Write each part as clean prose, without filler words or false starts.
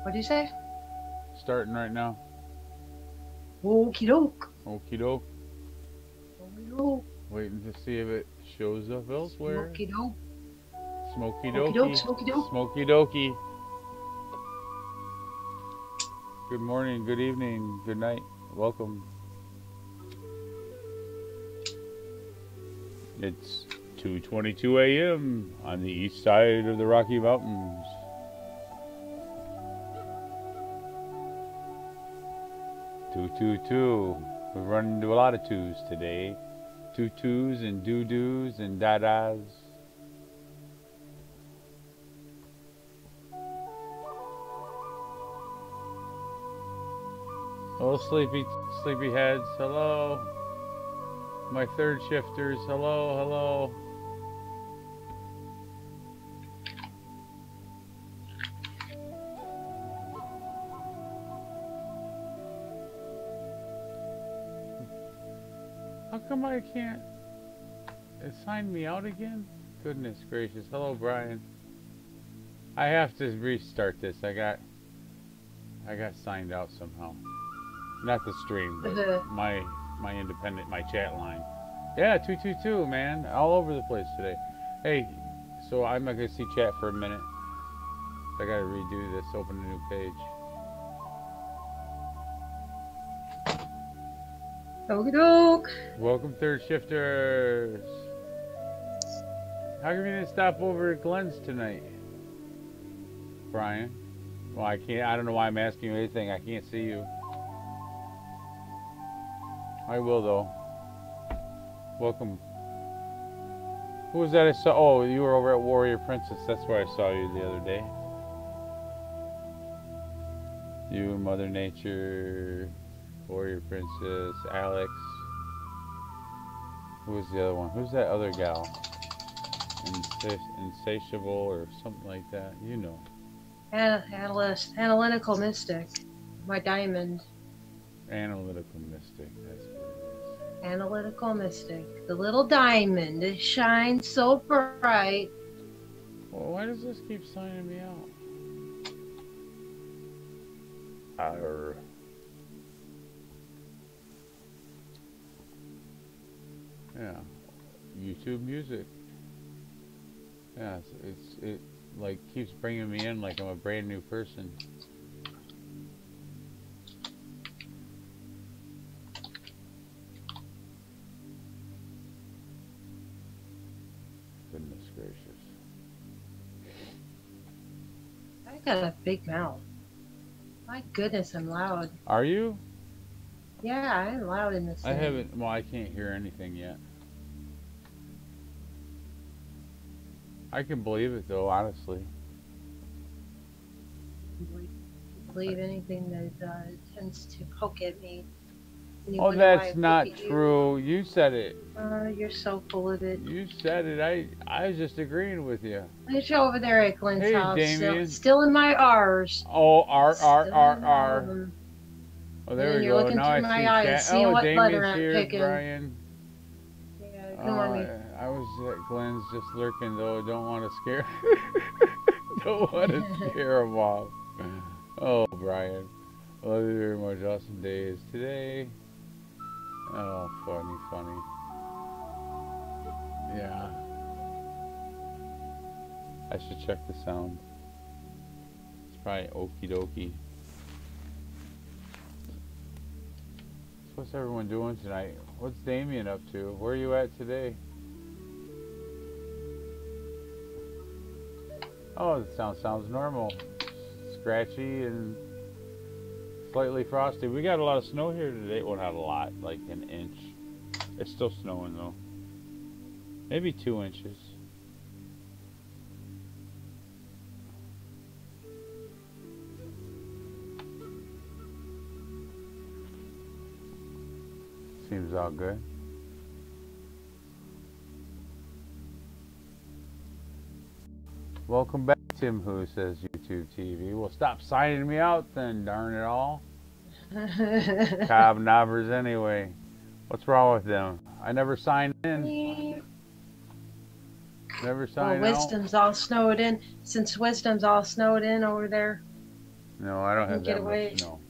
What'd you say? Starting right now. Okie doke. Okie doke. Okie doke. Waiting to see if it shows up elsewhere. Smoky doke. Smoky Okie doke. dokey. Smoky doke. Smoky dokey. Good morning, good evening, good night. Welcome. It's 2:22 a.m. on the east side of the Rocky Mountains. Two. We're running into a lot of twos today. Tutus and doo-doos and dadas. Oh, sleepy heads, hello. My third shifters, hello. How come I can't? It signed me out again? Goodness gracious. Hello, Brian. I have to restart this. I got signed out somehow. Not the stream, but my independent, my chat line. Yeah, 222, man. All over the place today. Hey, so I'm not going to see chat for a minute. I got to redo this, open a new page. Okie doke. Welcome, third shifters. How come you didn't stop over at Glenn's tonight, Brian? Well, I can't. I don't know why I'm asking you anything. I can't see you. I will though. Welcome. Who was that I saw? Oh, you were over at Warrior Princess. That's where I saw you the other day. You, Mother Nature, Warrior Princess, Alex. Who was the other one? Who's that other gal? Insatiable or something like that. You know. Analytical mystic. My diamond. Analytical mystic. That's what it is. Analytical mystic. The little diamond. It shines so bright. Well, why does this keep signing me out? Arr. Yeah. YouTube music. Yeah, it like keeps bringing me in like I'm a brand new person. Goodness gracious. I got a big mouth. My goodness, I'm loud. Are you? Yeah, I'm loud in this. I haven't. Well, I can't hear anything yet. I can believe it though, honestly. Believe anything that tends to poke at me. Oh, that's not true. You said it. You're so full of it. You said it. I was just agreeing with you. It's over there at Glenn's house. Damien. Still in my R's. Oh, R. Oh, there we go. Looking Now I through my see eyes, chat. seeing Oh, what letter Damien's I'm here, picking. Brian. Yeah, ignore me. I was at Glenn's just lurking though. Don't want to scare. Don't want to scare him off. Oh, Brian. Love you very much. Awesome day is today. Oh, funny. Yeah. I should check the sound. It's probably okie dokie. So what's everyone doing tonight? What's Damien up to? Where are you at today? Oh, the sounds normal. Scratchy and slightly frosty. We got a lot of snow here today. Well, not a lot, like an inch. It's still snowing though. Maybe 2 inches. Seems all good. Welcome back, Tim Who says YouTube TV. Well, stop signing me out then, darn it all. Cob knobbers anyway. What's wrong with them? I never signed in. Never signed well, out. Wisdom's all snowed in. Since Wisdom's all snowed in over there. No, I don't have and get that much away. snow.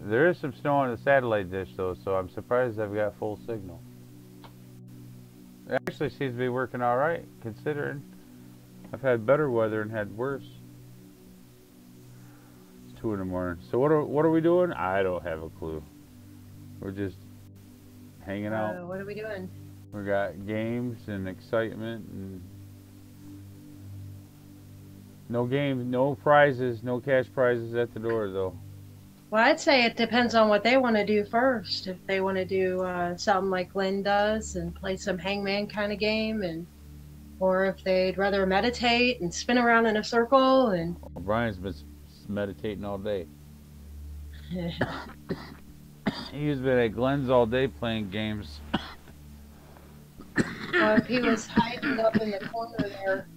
There is some snow on the satellite dish, though, so I'm surprised I've got full signal. It actually seems to be working all right, considering I've had better weather and had worse. It's 2 in the morning. So what are we doing? I don't have a clue. We're just hanging out. What are we doing? We got games and excitement and no games, no prizes, no cash prizes at the door though. Well, I'd say it depends on what they want to do first. If they want to do something like Lynn does and play some hangman kind of game, or if they'd rather meditate and spin around in a circle and. Well, Brian's been meditating all day. He's been at Glenn's all day playing games. Well, if he was hiding up in the corner there,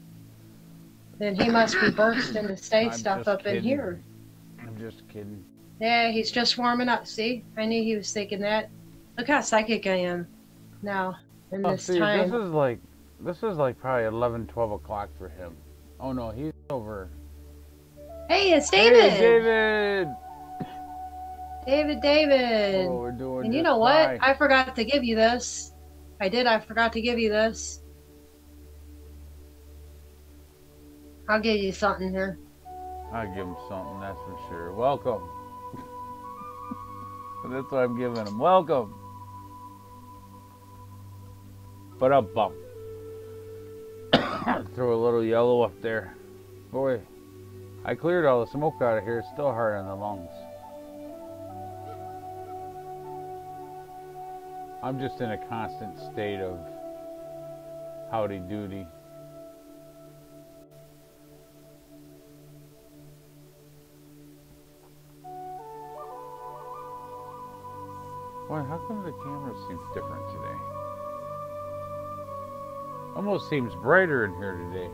then he must be bursting to stay stuff up in here. I'm just kidding. Yeah, he's just warming up. See, I knew he was thinking that. Look how psychic I am now in this time. This is like probably 11, 12 o'clock for him. Oh no, he's over. Hey, it's David. Hey, David. David. Oh, we're doing. And you know what? I forgot to give you this. I forgot to give you this. I'll give you something here. I'll give him something, that's for sure. Welcome. That's what I'm giving him. Welcome. But up bump. Throw a little yellow up there. Boy, I cleared all the smoke out of here. It's still hard on the lungs. I'm just in a constant state of howdy doody. Boy, how come the camera seems different today? Almost seems brighter in here today.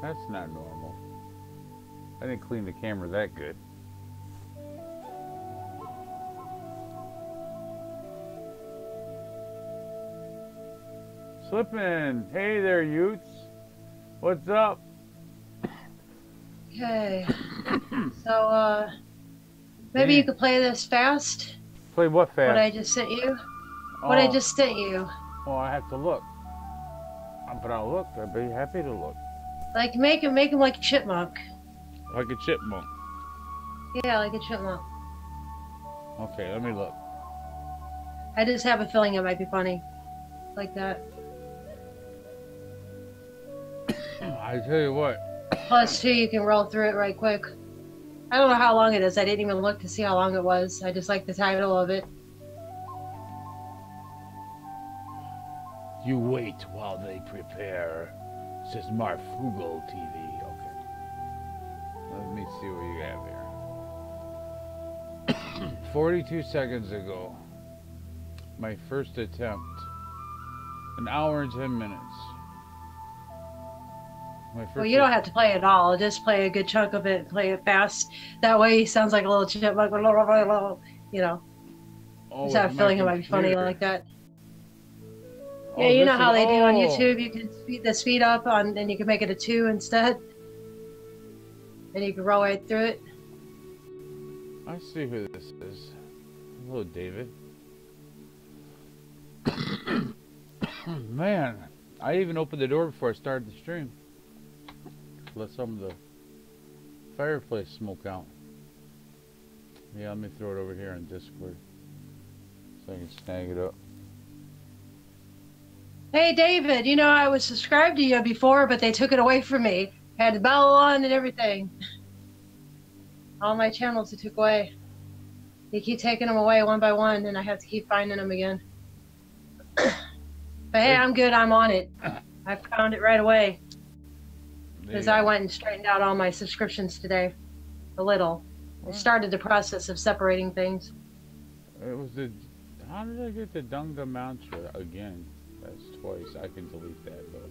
That's not normal. I didn't clean the camera that good. Slippin'. Hey there, Utes. What's up? Okay. So, maybe you could play this fast? Play what fast? What I just sent you? What I just sent you. Oh, I have to look. But I'll look. I'd be happy to look. Like, make him like a chipmunk. Like a chipmunk? Yeah, like a chipmunk. Okay, let me look. I just have a feeling it might be funny. Like that. I tell you what. Plus, too, you can roll through it right quick. I don't know how long it is. I didn't even look to see how long it was. I just like the title of it. You wait while they prepare. Says Marfugal TV. Okay. Let me see what you have here. 42 seconds ago. My first attempt. An hour and 10 minutes. Well, you don't have to play it all. Just play a good chunk of it. Play it fast. That way he sounds like a little chipmunk. You know. Oh, just have a feeling it might be funny like that. Yeah, Oh, you know how they do on YouTube. You can speed the speed up and you can make it a 2 instead. And you can roll right through it. I see who this is. Hello, David. Man, I even opened the door before I started the stream. Let some of the fireplace smoke out. Yeah, let me throw it over here on Discord so I can snag it up. Hey, David, you know, I was subscribed to you before, but they took it away from me. Had the bell on and everything. All my channels they took away. They keep taking them away one by one, and I have to keep finding them again. But hey, I'm good. I'm on it. I found it right away. Because I went and straightened out all my subscriptions today. A little. I started the process of separating things. It was the... How did I get the Dunga mantra again? That's twice. I can delete that, but...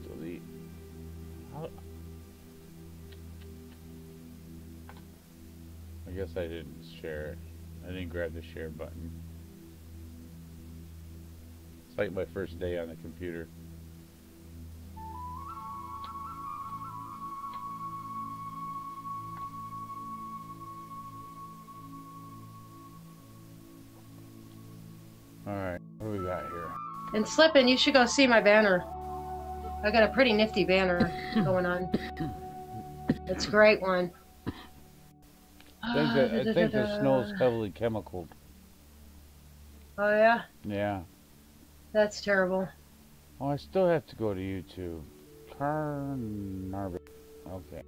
Delete. How... I guess I didn't share it. I didn't grab the share button. It's like my first day on the computer. Alright, what do we got here? And Slippin', you should go see my banner. I got a pretty nifty banner going on. It's a great one. I think the snow's heavily chemicaled. Oh, yeah? Yeah. That's terrible. Oh, I still have to go to YouTube. Carnarvon. Okay.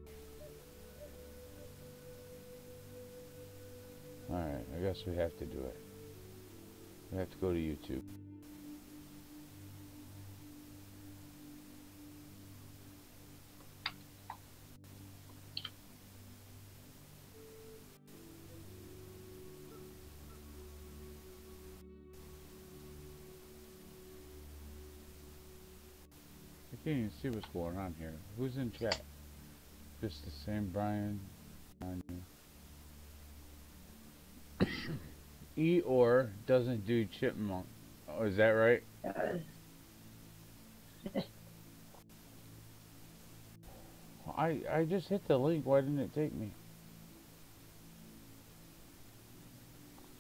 Alright, I guess we have to do it. We have to go to YouTube. I can't even see what's going on here. Who's in chat? Just the same Brian. Eeyore doesn't do chipmunk. Oh, is that right? I just hit the link. Why didn't it take me?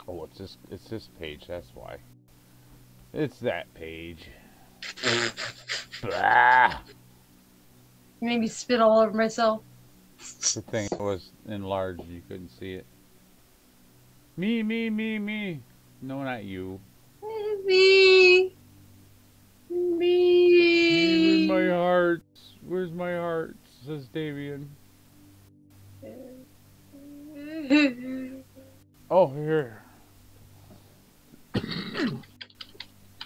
Oh, it's this. It's this page. That's why. It's that page. Blah. You made me spit all over myself. The thing was enlarged. You couldn't see it. Me. No, not you. Me. Where's my heart? Where's my heart? Says Davian. Oh, here.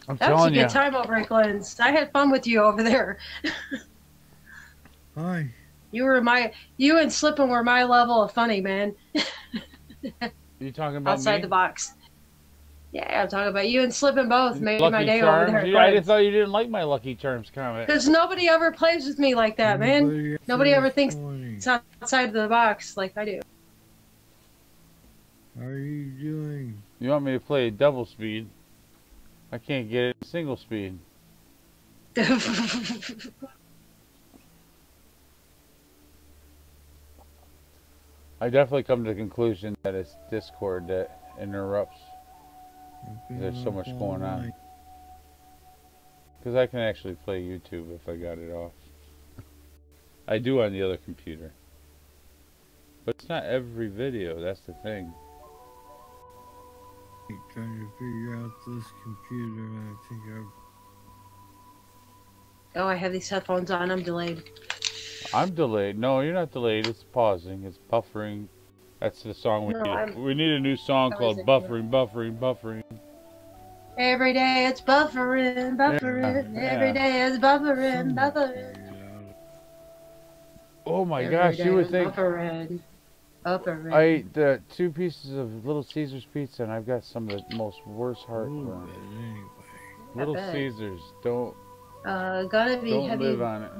I'm That was a telling you. good time over at Glenn's. I had fun with you over there. Hi. You and Slippin' were my level of funny, man. You talking about Outside me? the box. Yeah, I'm talking about you and Slippin' both made Lucky my day Charms? over there. Yeah, I just thought you didn't like my Lucky Charms comment. Because nobody ever plays with me like that, man. Nobody ever thinks it's outside of the box like I do. How are you doing? You want me to play double speed? I can't get it single speed. I definitely come to the conclusion that it's Discord that interrupts. There's so much going on. Because I can actually play YouTube if I got it off. I do on the other computer. But it's not every video, that's the thing. I'm trying to figure out this computer, and I think I've... Oh, I have these headphones on. I'm delayed. I'm delayed. No, you're not delayed. It's pausing. It's buffering. That's the song we need. We need a new song called Buffering. Every day it's buffering. Yeah. Every day it's buffering. Oh my gosh, you would think... Buffering. I ate 2 pieces of Little Caesars pizza and I've got some of the most worst heartburn. Anyway. Little Caesars, don't live on it.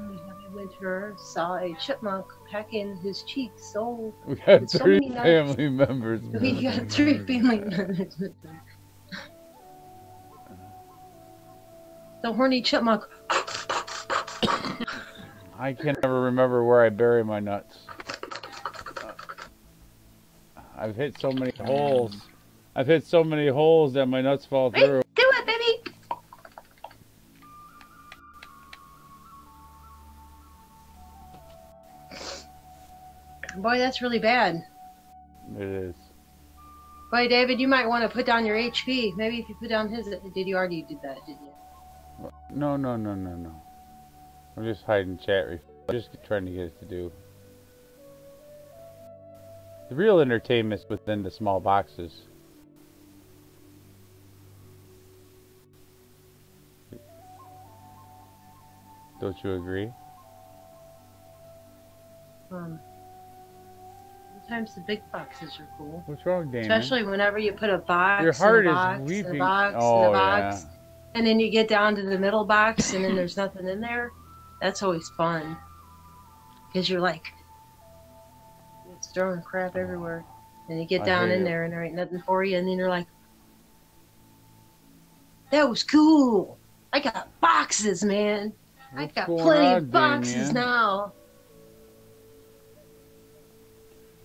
Winter saw a chipmunk pecking his cheeks. So we got so 3 many family members. We got 3 family members. The horny chipmunk. I can never remember where I bury my nuts. I've hit so many holes. I've hit so many holes that my nuts fall through. Hey, do it, baby! Boy, that's really bad. It is. Boy, David, you might want to put down your HP. Maybe if you put down his... Did you already do that, didn't you? No. I'm just hiding chat. I'm just trying to get it to do. The real entertainment's within the small boxes. Don't you agree? Sometimes the big boxes are cool. What's wrong, Damon? Especially whenever you put a box Your heart in a is box, weeping. in a box, Oh, in a box. yeah. And then you get down to the middle box and then there's nothing in there. That's always fun. Because you're like, it's throwing crap everywhere. And you get down in there and there ain't nothing for you. And then you're like, that was cool. I got boxes, man. I got plenty of boxes now.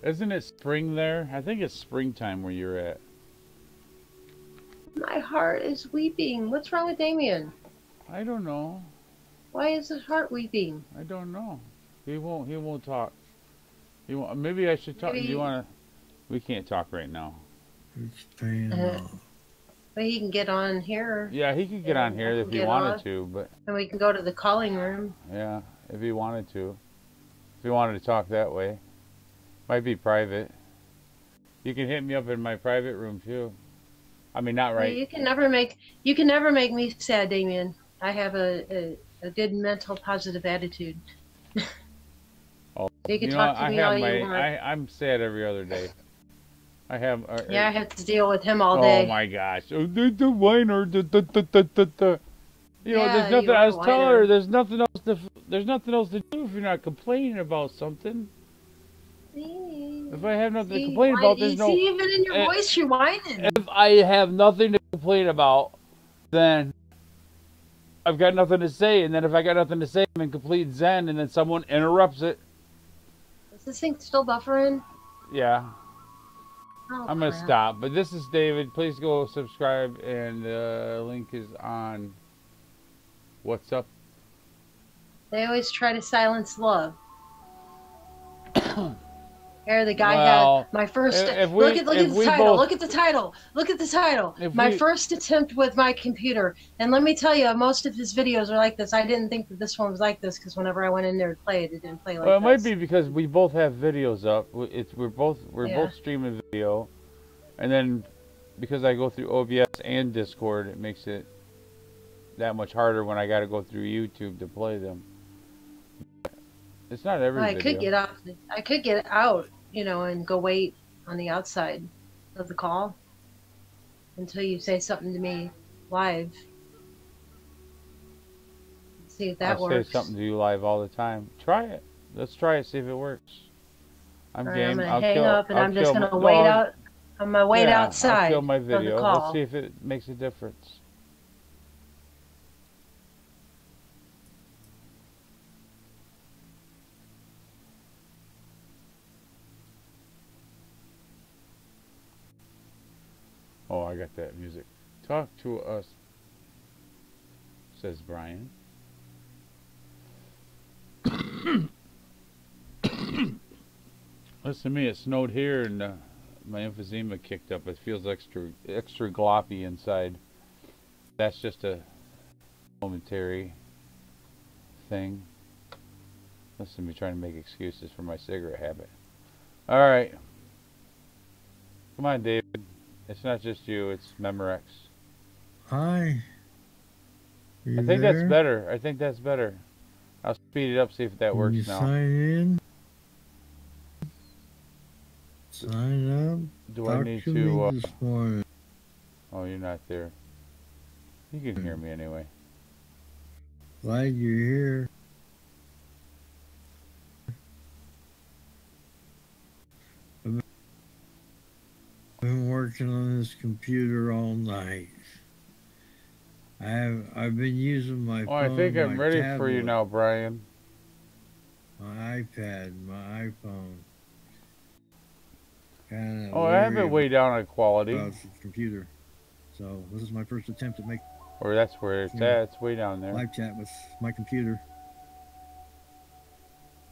Isn't it spring there? I think it's springtime where you're at. My heart is weeping. What's wrong with Damien? I don't know. Why is his heart weeping? I don't know. He won't talk. He won't. Maybe I should talk. Do Maybe, you want to? We can't talk right now. It's paying off. but he can get on here. Yeah, he could get on here if he wanted to, but and we can go to the calling room. yeah, if he wanted to. If he wanted to talk that way. Might be private. You can hit me up in my private room too. I mean, not right. You can never make me sad, Damien. I have a good mental positive attitude. Oh, So you can talk to me all you want. I'm sad every other day. I have. Yeah, I have to deal with him all day. Oh my gosh! Oh, the whiner. You know, Yeah, there's nothing. you are I was a telling whiner. her there's nothing else to. There's nothing else to do if you're not complaining about something. If I have nothing to complain about, there's no. See, even in your voice, you're whining. If I have nothing to complain about, then I've got nothing to say. And then if I got nothing to say, I'm in complete zen, and then someone interrupts it. Is this thing still buffering? Yeah. Oh, I'm going to crap. stop. But this is David. Please go subscribe, and the link is on What's Up. They always try to silence love. Here, the guy had my first. Look at the title. Look at the title. Look at the title. My first attempt with my computer. And let me tell you, most of his videos are like this. I didn't think that this one was like this because whenever I went in there to play it, it didn't play like this. Well, it might be because we both have videos up. We're both streaming video, and then because I go through OBS and Discord, it makes it that much harder when I got to go through YouTube to play them. It's not every video. I could get out, you know, and go wait on the outside of the call until you say something to me live. See if that works. I say something to you live all the time. Try it. Let's try it. See if it works. I'm game. I'm gonna hang up and I'm just gonna wait out. I'm gonna wait outside. I'll kill my video. For the call. Let's see if it makes a difference. Oh, I got that music. Talk to us, says Brian. Listen to me, it snowed here and my emphysema kicked up. It feels extra gloppy inside. That's just a momentary thing. Listen to me trying to make excuses for my cigarette habit. Alright. Come on, David. It's not just you, it's Memorex. Hi. I think that's better. I think that's better. I'll speed it up, see if that works now. Sign in. Sign up. Do I need to this morning. Oh, you're not there. You can hear me anyway. Glad you're here. I've been working on this computer all night. I've been using my phone, I think I'm ready tablet, for you now, Brian. my iPad, my iPhone. I have it way down on quality. About the computer. So this is my first attempt at making. Or that's where it's at. It's way down there. Live chat with my computer.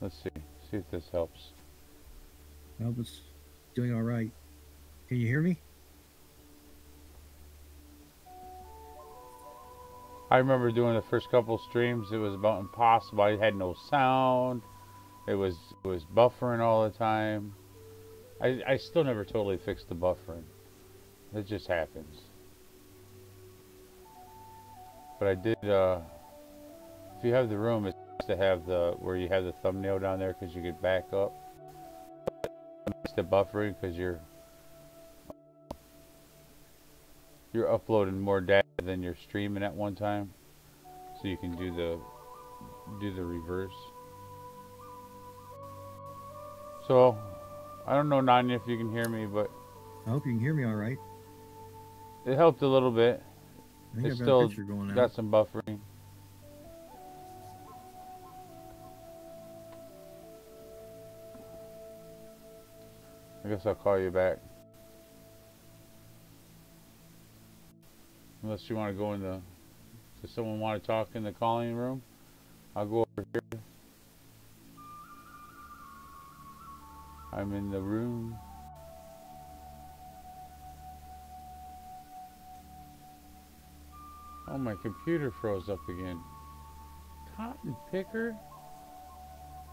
Let's see. See if this helps. I hope it's doing all right. Can you hear me? I remember doing the first couple streams. It was about impossible. I had no sound. It was buffering all the time. I still never totally fixed the buffering. It just happens. But I did. If you have the room, it's nice to have where you have the thumbnail down there because you could back up. It's the buffering because you're uploading more data than you're streaming at one time, so you can do the reverse. So I don't know, NonYa, if you can hear me, but I hope you can hear me all right. it helped a little bit. I think It's I've got a still picture going got out. some buffering. I guess I'll call you back. Unless you want to go in the... Does someone want to talk in the calling room? I'll go over here. I'm in the room. Oh, my computer froze up again. Cotton picker?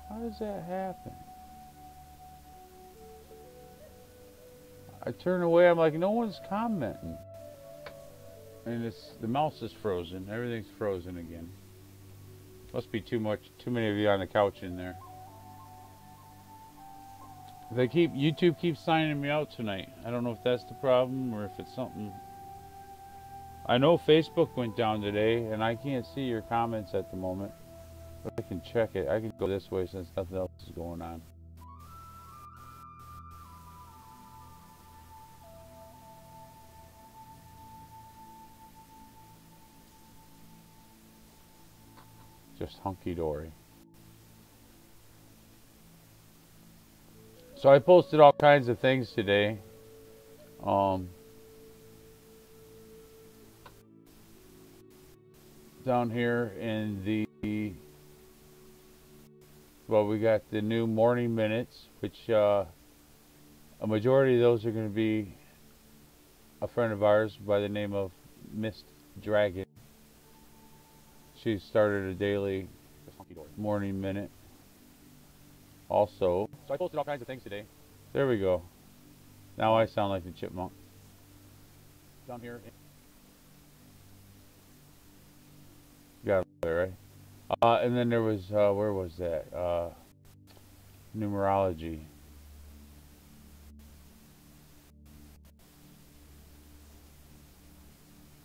How does that happen? I turn away, I'm like, no one's commenting. And the mouse is frozen. Everything's frozen again. Must be too many of you on the couch in there. YouTube keeps signing me out tonight. I don't know if that's the problem or if it's something. I know Facebook went down today and I can't see your comments at the moment. But I can check it. I can go this way since nothing else is going on. Just hunky-dory. So I posted all kinds of things today. Down here in the... Well, we got the new morning minutes, which a majority of those are going to be a friend of ours by the name of Miss Dragon. She started a daily morning minute. Also, so I posted all kinds of things today. There we go. Now I sound like the chipmunk. Down here. Got it there, right? And then there was, where was that? Numerology.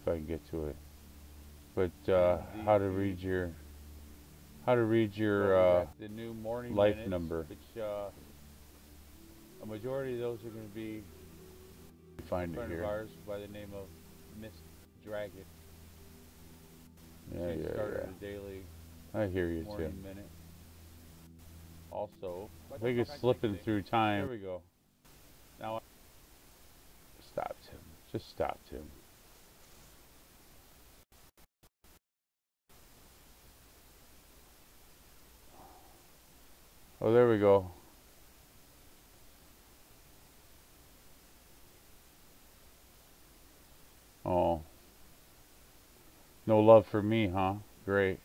If I can get to it. But how to read your the new morning life minutes, number. Which a majority of those are going to be find it here. Ours by the name of Miss Dragon. Yeah, started a daily. I hear you too. Minute. Also, I think it's slipping through time. There we go. Now, stop, Tim. Just stop, Tim. Oh, there we go. Oh. No love for me, huh? Great.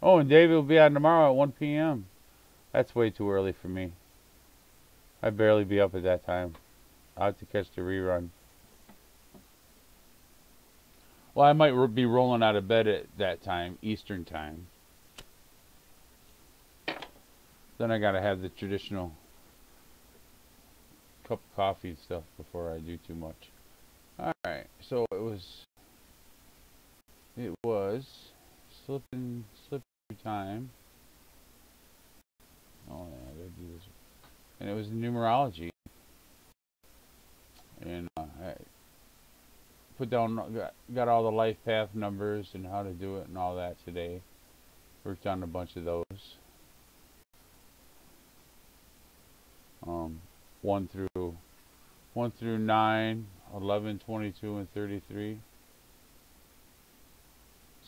Oh, and David will be on tomorrow at 1 p.m. That's way too early for me. I'd barely be up at that time. I'll have to catch the rerun. Well, I might be rolling out of bed at that time, Eastern time. Then I gotta have the traditional cup of coffee and stuff before I do too much. Alright, so it was slipping through time. Oh yeah, I gotta do this. And it was numerology. And I put down, got all the life path numbers and how to do it and all that today. Worked on a bunch of those. 1 through 9, 11, 22, and 33.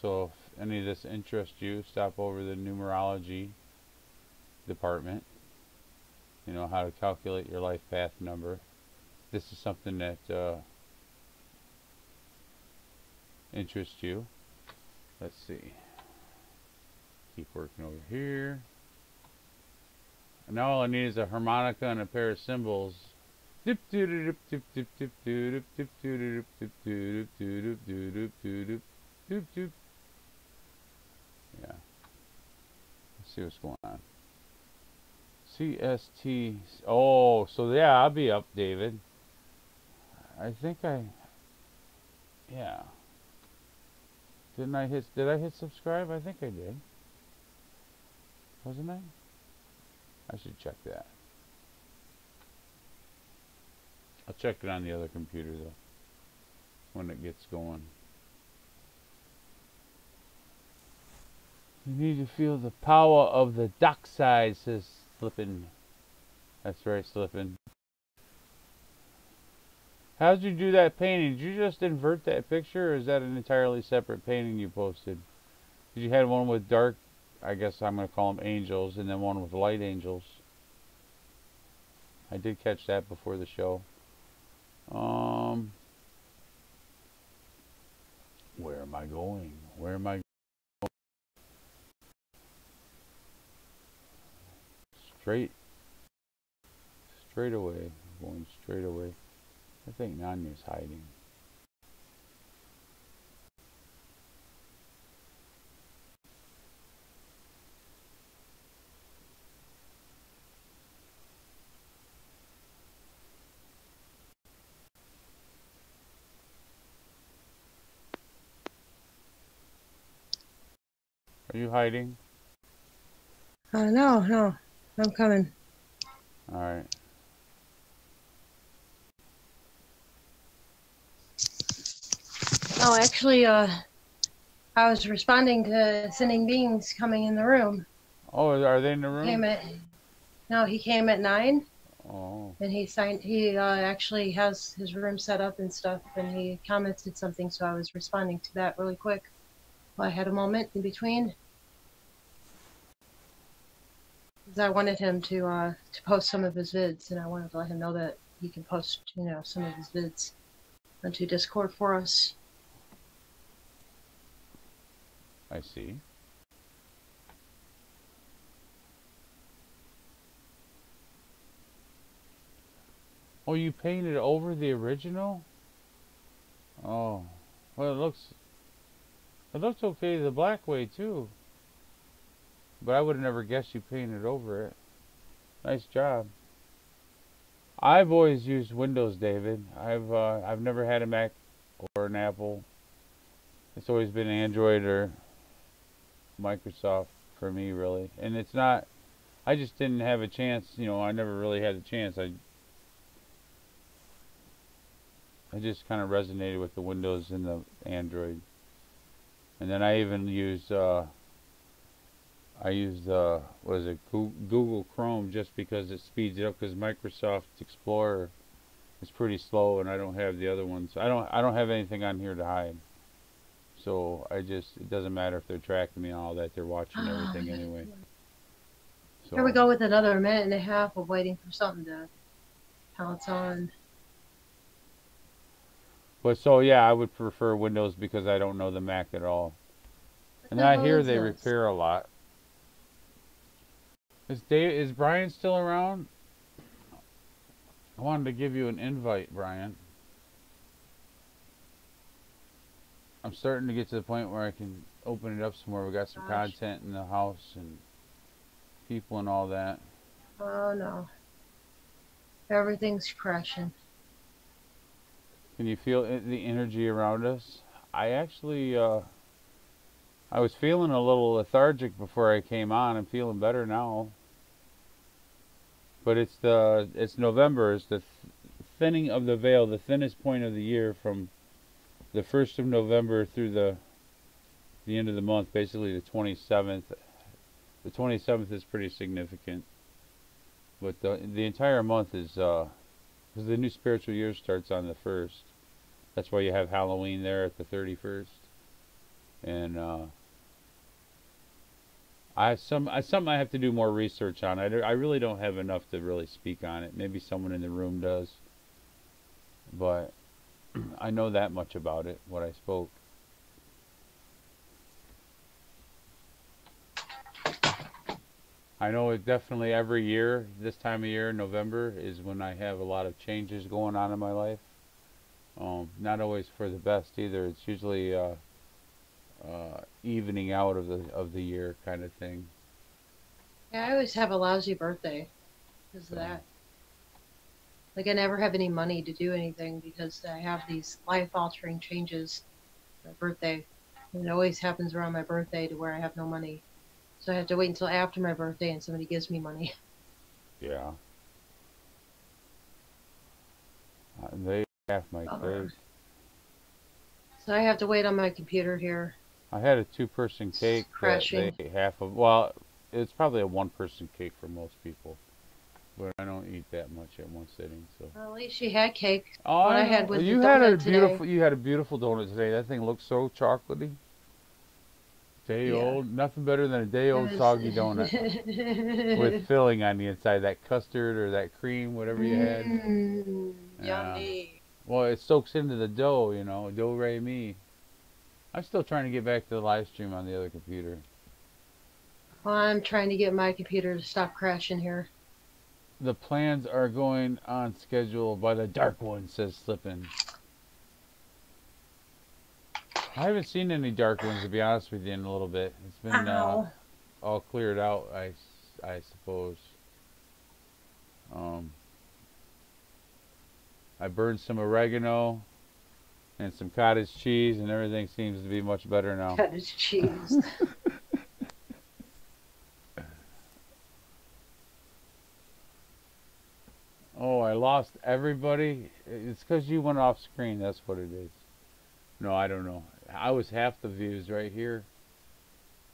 So if any of this interests you, stop over the numerology department. You know how to calculate your life path number. This is something that interests you. Let's see. Keep working over here. And now all I need is a harmonica and a pair of cymbals. Yeah. Let's see what's going on. CST. Oh, so yeah, I'll be up, David. I think yeah. Did I hit subscribe? I think I did. Wasn't I? I should check that. I'll check it on the other computer though, when it gets going. You need to feel the power of the dockside, says Slippin'. That's right, Slippin'. How'd you do that painting? Did you just invert that picture, or is that an entirely separate painting you posted? Did you had one with dark, I guess I'm going to call them angels, and then one with light angels. I did catch that before the show. Where am I going? Where am I going? Straight away. Going straight away. I think NonYa's hiding. Are you hiding? No. I'm coming. Alright. Oh, actually, I was responding to sending beings coming in the room. Oh, are they in the room? He came at 9. Oh. And he actually has his room set up and stuff, and he commented something, so I was responding to that really quick. Well, I had a moment in between. Because I wanted him to post some of his vids, and I wanted to let him know that he can post, some of his vids onto Discord for us. I see. Oh, you painted over the original? Oh. Well, it looks okay the black way too. But I would have never guessed you painted over it. Nice job. I've always used Windows, David. I've never had a Mac or an Apple. It's always been Android or Microsoft for me, really. And it's not, I just didn't have a chance, I never really had a chance. I just kind of resonated with the Windows and the Android. And then I even used, what is it, Google Chrome, just because it speeds it up, because Microsoft Explorer is pretty slow, and I don't have the other ones. I don't have anything on here to hide. So it doesn't matter if they're tracking me and all that, they're watching everything anyway. So, Here we go with another minute and a half of waiting for something to pounce on. But so yeah, I would prefer Windows because I don't know the Mac at all. And I hear they repair a lot. Is Brian still around? I wanted to give you an invite, Brian. I'm starting to get to the point where I can open it up some more. We got some content in the house and people and all that. Oh no. Everything's crashing. Can you feel the energy around us? I actually, I was feeling a little lethargic before I came on. I'm feeling better now. But it's November. It's the thinning of the veil, the thinnest point of the year, from the 1st of November through the end of the month, basically the 27th. The 27th is pretty significant. But the entire month is, because the new spiritual year starts on the 1st. That's why you have Halloween there at the 31st. And something I have to do more research on. I really don't have enough to really speak on it. Maybe someone in the room does. But I know that much about it, what I spoke. I know it definitely every year, this time of year, November, is when I have a lot of changes going on in my life. Not always for the best either. It's usually evening out of the year kind of thing. Yeah, I always have a lousy birthday because of that. Like, I never have any money to do anything because I have these life-altering changes for my birthday. And it always happens around my birthday to where I have no money. So I have to wait until after my birthday and somebody gives me money. Yeah. They half my cake. So I have to wait on my computer here. I had a 2-person cake that they half of. Well, it's probably a 1-person cake for most people. but I don't eat that much at one sitting. So. Well, at least she had cake. Oh, What I I know. had Well, was the you had a donut today. beautiful. You had a beautiful donut today. That thing looks so chocolatey. Day Yeah. old. Nothing better than a day It old was. soggy donut with filling on the inside, that custard or that cream, whatever you had. Yeah. Yummy. Well, it soaks into the dough, you know. Do re mi. I'm still trying to get back to the live stream on the other computer. Well, I'm trying to get my computer to stop crashing here. The plans are going on schedule by the Dark One, says Slippin'. I haven't seen any Dark Ones, to be honest with you, in a little bit. It's been Ow. all cleared out, I suppose. I burned some oregano and some cottage cheese, and everything seems to be much better now. Cottage cheese. Oh, I lost everybody. It's because you went off screen. That's what it is. No, I don't know. I was half the views right here.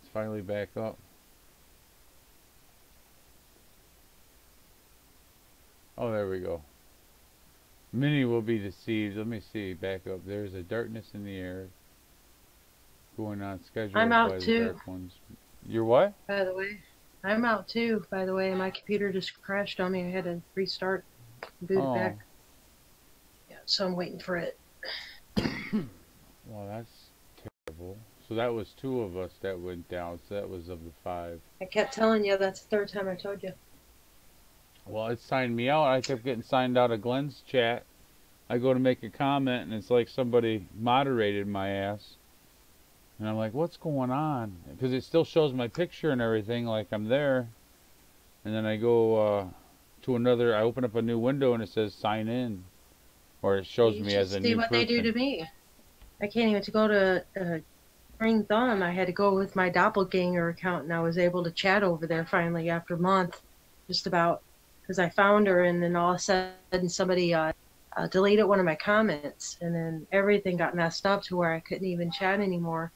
It's finally back up. Oh, there we go. Many will be deceived. Let me see. Back up. There's a darkness in the air. Going on schedule I'm by out the too. Dark Ones. You're what? By the way, I'm out too. By the way, my computer just crashed on me. I had to restart, boot it back. Yeah, so I'm waiting for it. Well, that's terrible. So that was 2 of us that went down. So that was of the 5. I kept telling you that's the 3rd time I told you. Well, it signed me out. I kept getting signed out of Glenn's chat. I go to make a comment, and it's like somebody moderated my ass. And I'm like, what's going on? Because it still shows my picture and everything, like I'm there. And then I go to another, I open up a new window, and it says sign in. Or it shows me as a new person. See what they do to me. I can't even go to Spring Thumb. I had to go with my doppelganger account, and I was able to chat over there finally after a month, just about, because I found her, and then all of a sudden somebody deleted one of my comments, and then everything got messed up to where I couldn't even chat anymore,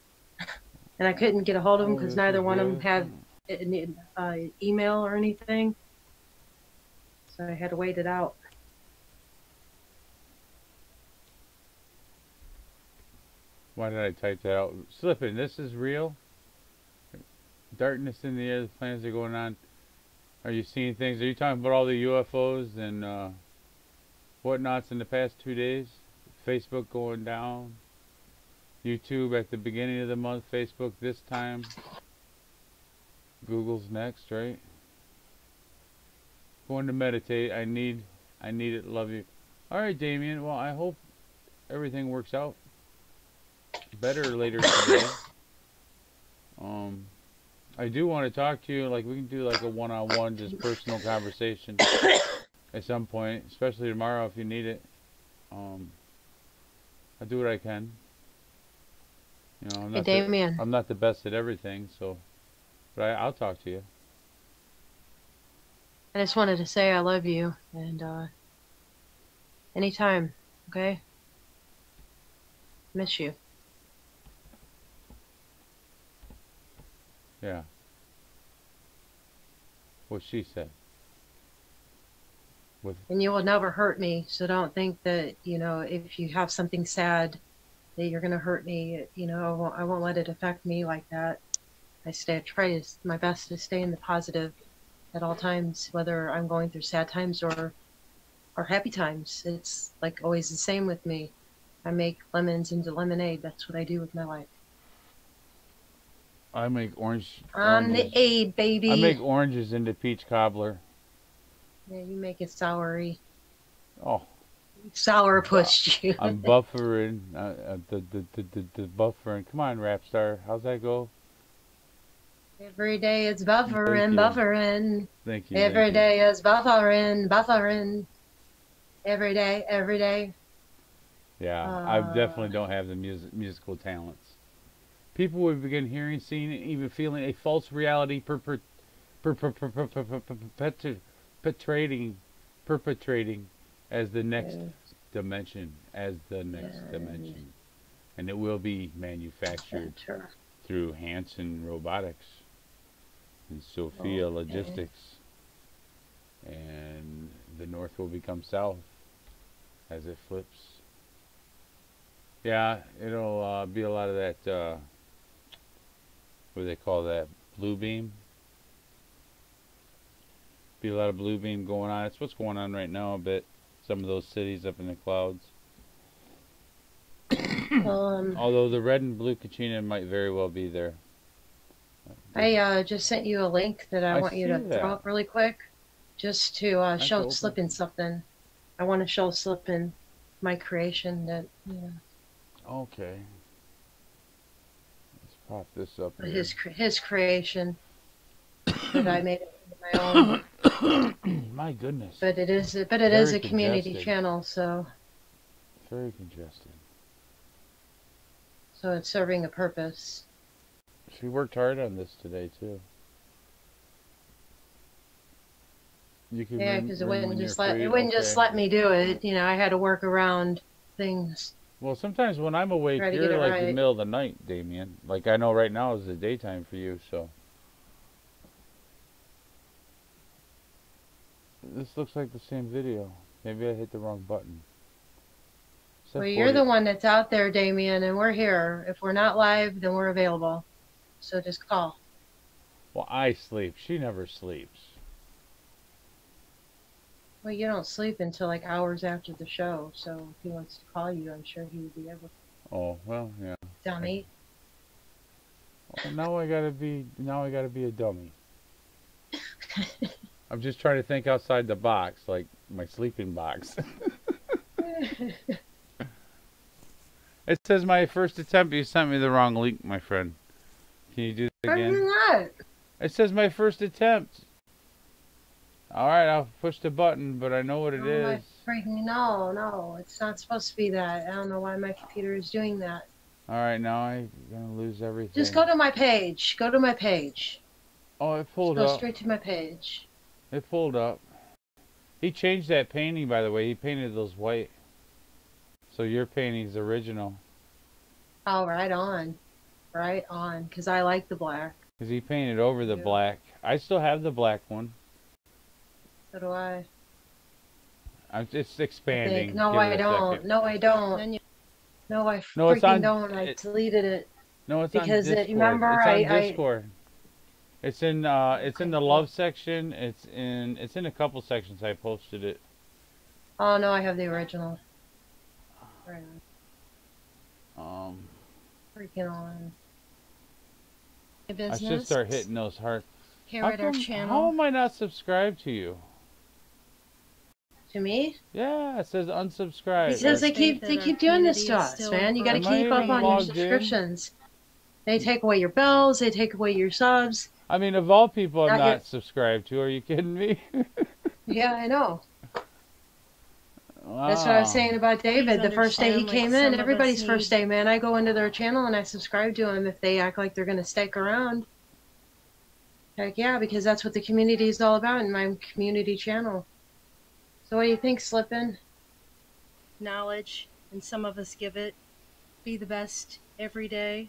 and I couldn't get a hold of them because neither one of them had an email or anything, so I had to wait it out. Why did I type that out? Slipping, this is real? Darkness in the air, the plans are going on. Are you seeing things? Are you talking about all the UFOs and whatnots in the past 2 days? Facebook going down. YouTube at the beginning of the month. Facebook this time. Google's next, right? Going to meditate. I need it. Love you. All right, Damien. Well, I hope everything works out better later today. I do want to talk to you. Like, we can do like a one-on-one, just personal conversation at some point, especially tomorrow if you need it. I'll do what I can. You know, I'm not the best at everything, so, but I'll talk to you. I just wanted to say I love you, and anytime, okay? Miss you. Yeah. What she said. And you will never hurt me, so don't think that, you know, if you have something sad that you're going to hurt me. You know, I won't let it affect me like that. I try my best to stay in the positive at all times, whether I'm going through sad times or happy times. It's like always the same with me. I make lemons into lemonade. That's what I do with my life. I make oranges. The aid, baby. I make oranges into peach cobbler. Yeah, you make it soury. Oh. Sour pushed you. I'm buffering. The buffering. Come on, Rapstar. How's that go? Every day it's buffering. Thank you. Every day is buffering. Every day. Yeah, I definitely don't have the musical talents. People would begin hearing, seeing, and even feeling a false reality perpetrating as the next dimension, and it will be manufactured through Hanson Robotics and Sophia Logistics and the north will become south as it flips. Yeah, it'll be a lot of that, what do they call that, blue beam? Be a lot of blue beam going on. It's what's going on right now a bit. Some of those cities up in the clouds. Although the red and blue Kachina might very well be there. I just sent you a link that I want you to see that. throw up really quick, just to show open. Slippin something. I want to show Slippin my creation that, you know. Okay. Let's pop this up here. His creation that I made it my own. My goodness. But it is a community channel, so. Very congested. So it's serving a purpose. She worked hard on this today too. You can because it wouldn't just let me do it. You know, I had to work around things. Well, sometimes when I'm awake, you're like in the middle of the night, Damien. Like I know right now is the daytime for you, so. This looks like the same video. Maybe I hit the wrong button. Well, you're the one that's out there, Damien, and we're here. If we're not live, then we're available. So just call. Well, I sleep. She never sleeps. Well, you don't sleep until like hours after the show. So if he wants to call you, I'm sure he would be able to. Oh, well, yeah. Dummy. Well, now I gotta be a dummy. I'm just trying to think outside the box, like my sleeping box. It says my first attempt. You sent me the wrong link, my friend. Can you do that again? Not. It says my first attempt. Alright, I'll push the button, but I know what it is. No, it's not supposed to be that. I don't know why my computer is doing that. Alright, now I'm gonna lose everything. Just go to my page. Go to my page. Oh, it pulled up. Go straight to my page. It pulled up. He changed that painting, by the way. He painted those white. So your painting's original. Oh, right on. Right on. Because I like the black. Because he painted over the black. I still have the black one. So do I. It's expanding. No, I don't. No, I don't. No, I freaking don't. I deleted it. No, it's on Discord. Remember, it's on Discord. It's in the love section. It's in a couple sections. I posted it. Oh no, I have the original. Right on. Freaking on. I should start hitting those hearts. Here at our channel. How am I not subscribed to you? To me? Yeah, it says unsubscribe. Because they keep doing this to us, man. You got to keep up on your subscriptions. They take away your bells. They take away your subs. I mean, of all people I'm not subscribed to. Are you kidding me? Yeah, I know. Wow. That's what I was saying about David. The first day he came in, everybody's first day, man, I go into their channel and I subscribe to them if they act like they're going to stick around. Heck yeah, because that's what the community is all about in my community channel. So what do you think, Slippin'? Knowledge, and some of us give it. Be the best every day.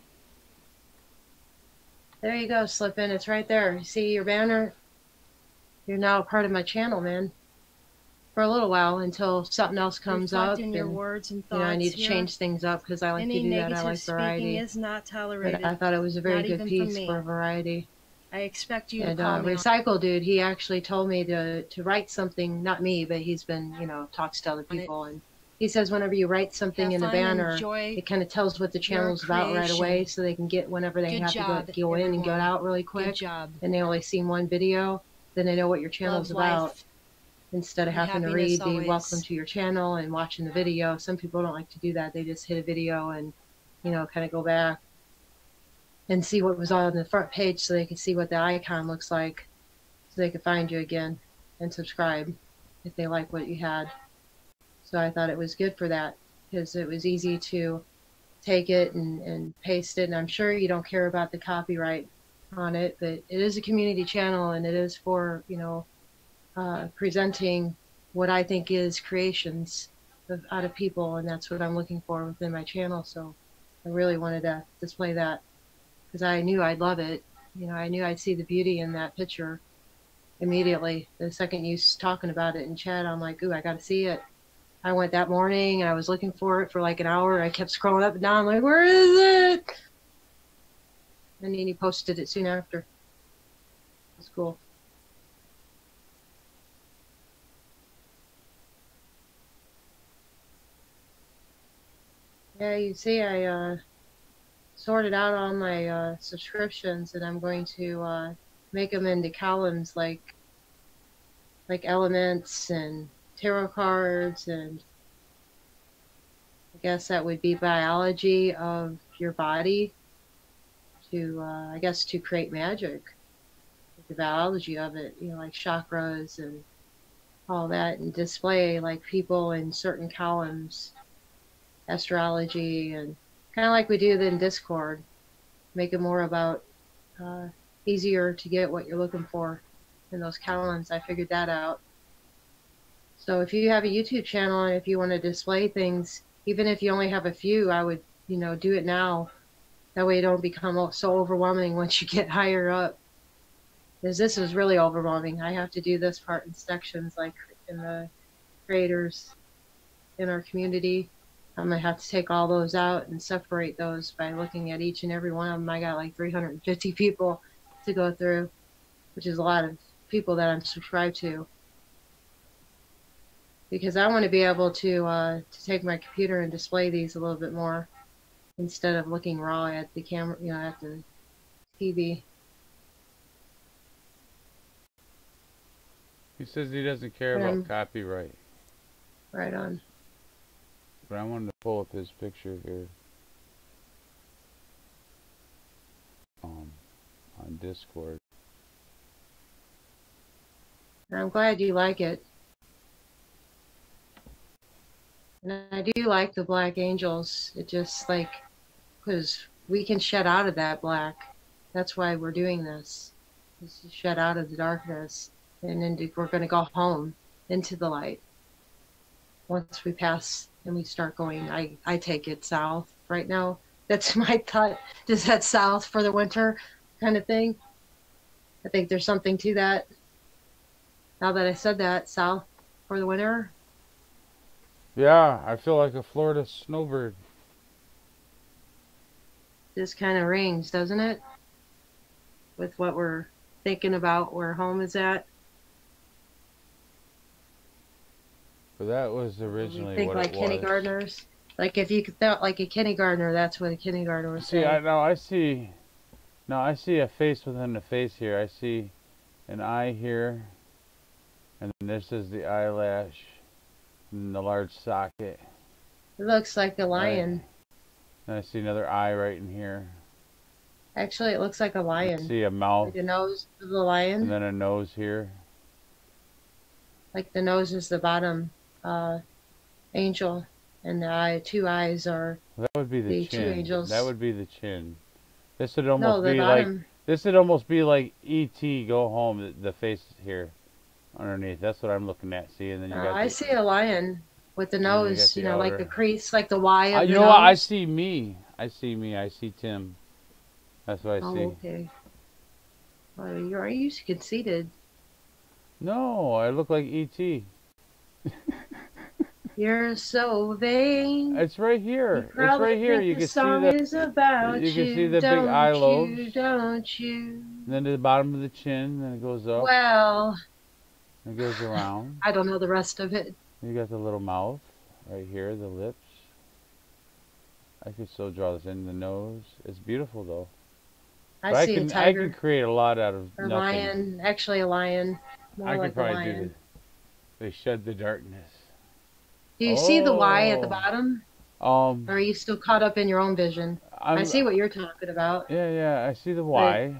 There you go, Slippin'. It's right there. You see your banner? You're now a part of my channel, man. For a little while until something else comes up. In your words and thoughts, I need to change things up because I like to do that. I like variety. Is not tolerated. But I thought it was a very good piece for variety. I expect you to call me. Recycle Dude, he actually told me to write something, not me, but he's been, talks to other people. And he says whenever you write something in the banner, it kind of tells what the channel's about right away so they can get whenever they have to go in and get out really quick. And they only seen one video, then they know what your channel's about. Instead of having to read the welcome to your channel and watching the video. Some people don't like to do that. They just hit a video and, kind of go back and see what was on the front page so they can see what the icon looks like so they can find you again and subscribe if they like what you had. So I thought it was good for that because it was easy to take it and paste it. And I'm sure you don't care about the copyright on it, but it is a community channel and it is for, presenting what I think is creations out of people, and that's what I'm looking for within my channel. So I really wanted to display that because I knew I'd love it. I knew I'd see the beauty in that picture immediately. The second you was talking about it in chat, I'm like, ooh, I got to see it. I went that morning and I was looking for it for like an hour. I kept scrolling up and down, like, where is it? And then he posted it soon after. It's cool. Yeah, you see, I sorted out all my subscriptions, and I'm going to make them into columns like elements and tarot cards, and I guess that would be biology of your body to, I guess, to create magic, the biology of it, you know, like chakras and all that, and display like people in certain columns, astrology, and kind of like we do in Discord, make it more about easier to get what you're looking for in those columns. I figured that out. So if you have a YouTube channel and if you want to display things, even if you only have a few, I would, you know, do it now. That way you don't become so overwhelming once you get higher up. Because this is really overwhelming. I have to do this part in sections, like in the creators in our community. I'm going to have to take all those out and separate those by looking at each and every one of them. I got like 350 people to go through, which is a lot of people that I'm subscribed to. Because I want to be able to take my computer and display these a little bit more instead of looking raw at the camera, you know, at the TV. He says he doesn't care about copyright. Right on. But I wanted to pull up his picture here on Discord. I'm glad you like it. And I do like the black angels. It just like, because we can shed out of that black. That's why we're doing this. Is to shed out of the darkness. And then we're going to go home into the light. Once we pass and we start going, I take it south right now. That's my thought. Just head south for the winter kind of thing. I think there's something to that. Now that I said that, south for the winter. Yeah, I feel like a Florida snowbird. This kind of rings, doesn't it? With what we're thinking about where home is at. But that was originally think what like it was. kindergartners. Like if you thought like a kindergartner, that's what a kindergartner would say. I see a face within a face here. I see an eye here, and then this is the eyelash, and the large socket. It looks like a lion. Right. And I see another eye right in here. Actually, it looks like a lion. I see a mouth. Like the nose of the lion. And then a nose here. Like the nose is the bottom angel, and the two eyes are that would be the chin. Two angels. That would be the chin. This would almost be like this would almost be like E.T. Go Home. The face here, underneath. That's what I'm looking at. See, and then you got. I see a lion with the nose. You know, outer. Like the crease, like the Y of the nose. You know what? I see me. I see Tim. That's what I see. Okay. Well, are you conceited? No, I look like E.T. You're so vain. It's right here. It's right here. You can see the big eye lobes. Don't you? And then to the bottom of the chin, then it goes up. Well. It goes around. I don't know the rest of it. You got the little mouth right here, the lips. I could still draw this in the nose. It's beautiful though. I see a tiger. I can create a lot out of nothing. Lion. Actually, a lion. More I like could probably a lion. do They shed the darkness. Do you see the Y at the bottom? Or are you still caught up in your own vision? I see what you're talking about. Yeah, I see the Y.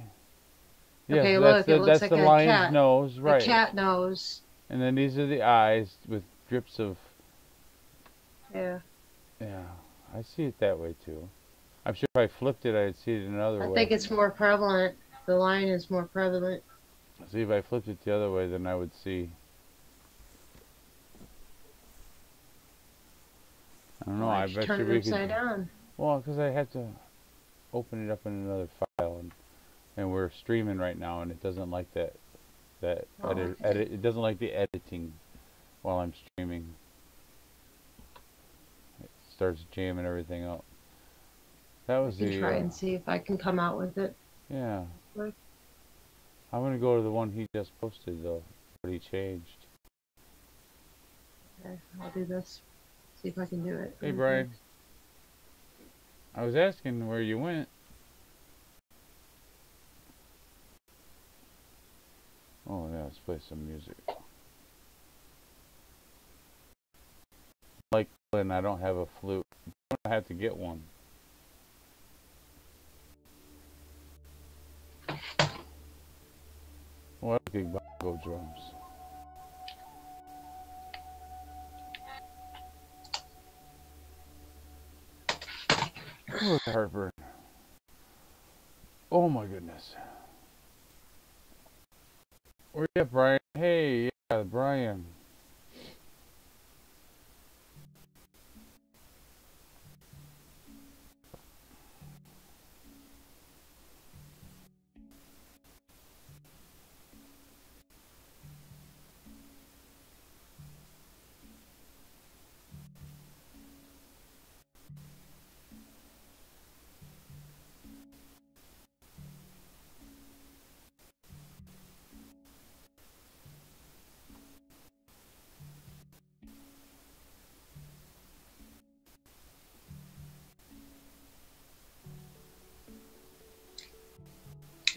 Yes, okay, look, it looks like the lion's cat. Nose, right? A cat nose. And then these are the eyes with drips of. Yeah. Yeah, I see it that way too. I'm sure if I flipped it, I'd see it another way. I think it's more prevalent. The lion is more prevalent. See, if I flipped it the other way, then I would see. I don't know. I bet turn you it we upside could. Down. Well, because I had to open it up in another file, and we're streaming right now, and it doesn't like that that Oh, edit. okay. It doesn't like the editing while I'm streaming. It starts jamming everything up. That I was can the try and see if I can come out with it. yeah. Look. I'm gonna go to the one he just posted though. What he changed. Okay, I'll do this. See if I can do it. Hey Brian, I was asking where you went. Oh yeah, let's play some music. Like Glenn, I don't have a flute. I have to get one. Well, that's big bongo drums. Oh, the heartburn. Oh my goodness. Where you at, Brian? Hey, yeah, Brian.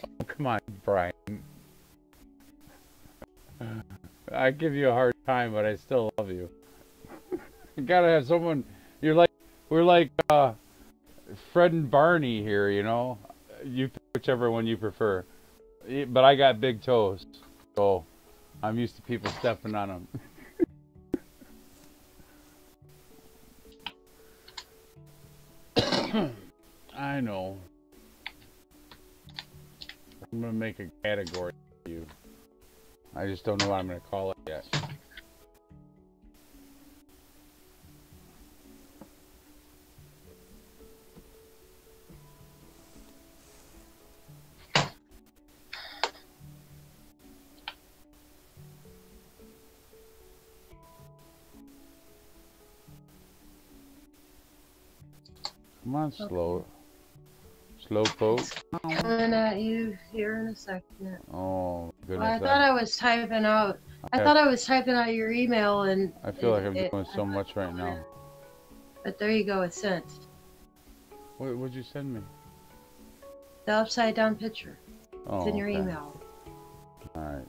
Oh, come on, Brian. I give you a hard time, but I still love you. You gotta have someone. We're like Fred and Barney here, you know. You pick whichever one you prefer. But I got big toes, so I'm used to people stepping on them. I know. I'm gonna make a category for you. I just don't know what I'm gonna call it yet. Come on, slow. Slow poke. Coming at you here in a second. Oh goodness! Well, I thought I was typing out. I thought I was typing out your email, and I feel like I'm doing so much right now. But there you go. It's sent. What'd you send me? The upside down picture. Oh, It's in your okay. email. All right.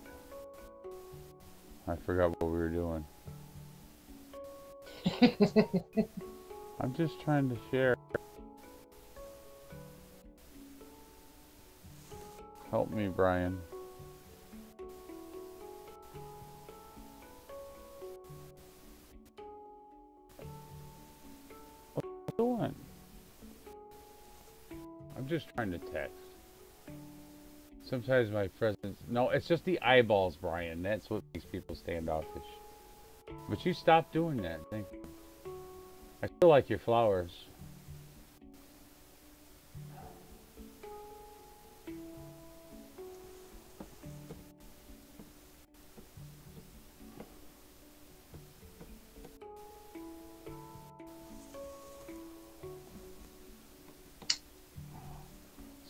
I forgot what we were doing. I'm just trying to share. Help me, Brian. What are you doing? I'm just trying to text. Sometimes my presence... No, it's just the eyeballs, Brian. That's what makes people standoffish. But you stopped doing that. Thank you. I still like your flowers.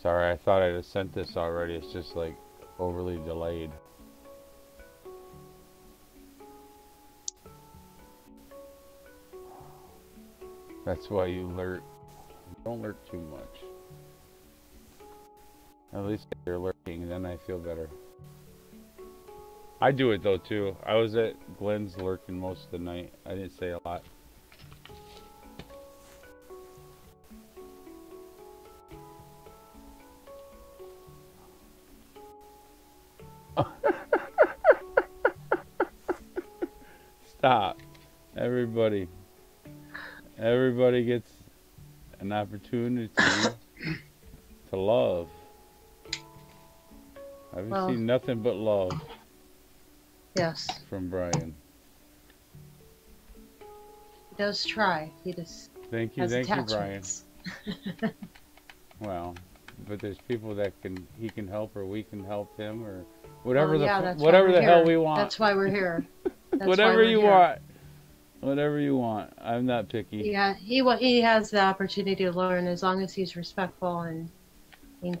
Sorry, I thought I'd have sent this already. It's just like overly delayed. That's why you lurk. Don't lurk too much. At least if you're lurking, then I feel better. I do it though too. I was at Glenn's lurking most of the night. I didn't say a lot. Stop. Everybody gets an opportunity to love. I've seen nothing but love. Yes. From Brian. He does try. He just thank you, Brian. Well, but there's people that he can help, or we can help him, or Whatever yeah, that's why whatever we're the hell here. we want. That's why we're here. That's Whatever why we're you here. want. Whatever you want. I'm not picky. Yeah, he has the opportunity to learn as long as he's respectful and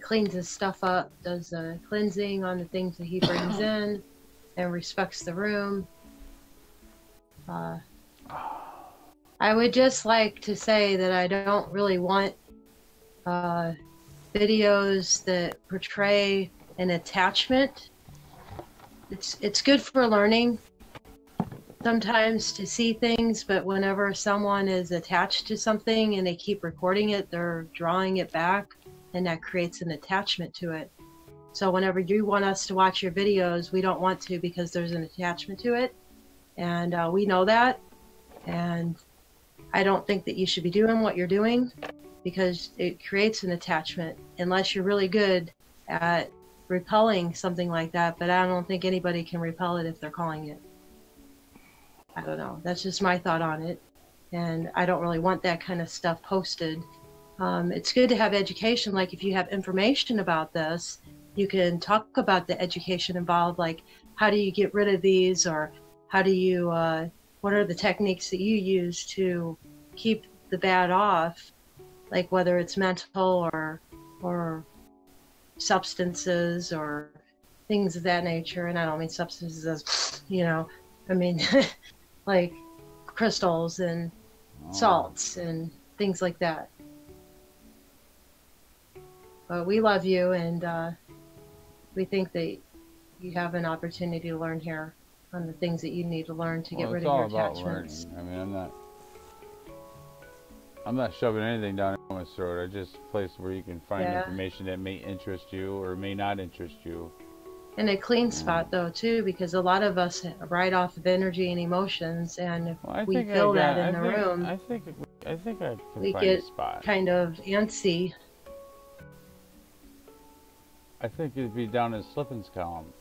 cleans his stuff up, does the cleansing on the things that he brings in, and respects the room. I would just like to say that I don't really want videos that portray an attachment. It's good for learning sometimes to see things, but whenever someone is attached to something and they keep recording it, they're drawing it back, and that creates an attachment to it. So whenever you want us to watch your videos, we don't want to because there's an attachment to it, and we know that. And I don't think that you should be doing what you're doing because it creates an attachment unless you're really good at repelling something like that. But I don't think anybody can repel it if they're calling it. I don't know. That's just my thought on it. And I don't really want that kind of stuff posted. It's good to have education. Like if you have information about this, you can talk about the education involved, like how do you get rid of these, or how do you, what are the techniques that you use to keep the bad off, like whether it's mental or substances or things of that nature. And I don't mean substances as, you know, I mean like crystals and salts and things like that. But we love you, and we think that you have an opportunity to learn here on the things that you need to learn to get rid of your attachments. Learning. I mean, I'm not shoving anything down anyone's throat. I just a place where you can find information that may interest you or may not interest you. And a clean spot though too, because a lot of us ride off of energy and emotions, and if we feel that in the room, I think I can we find get a spot. kind of antsy. I think it'd be down in Slippin's column.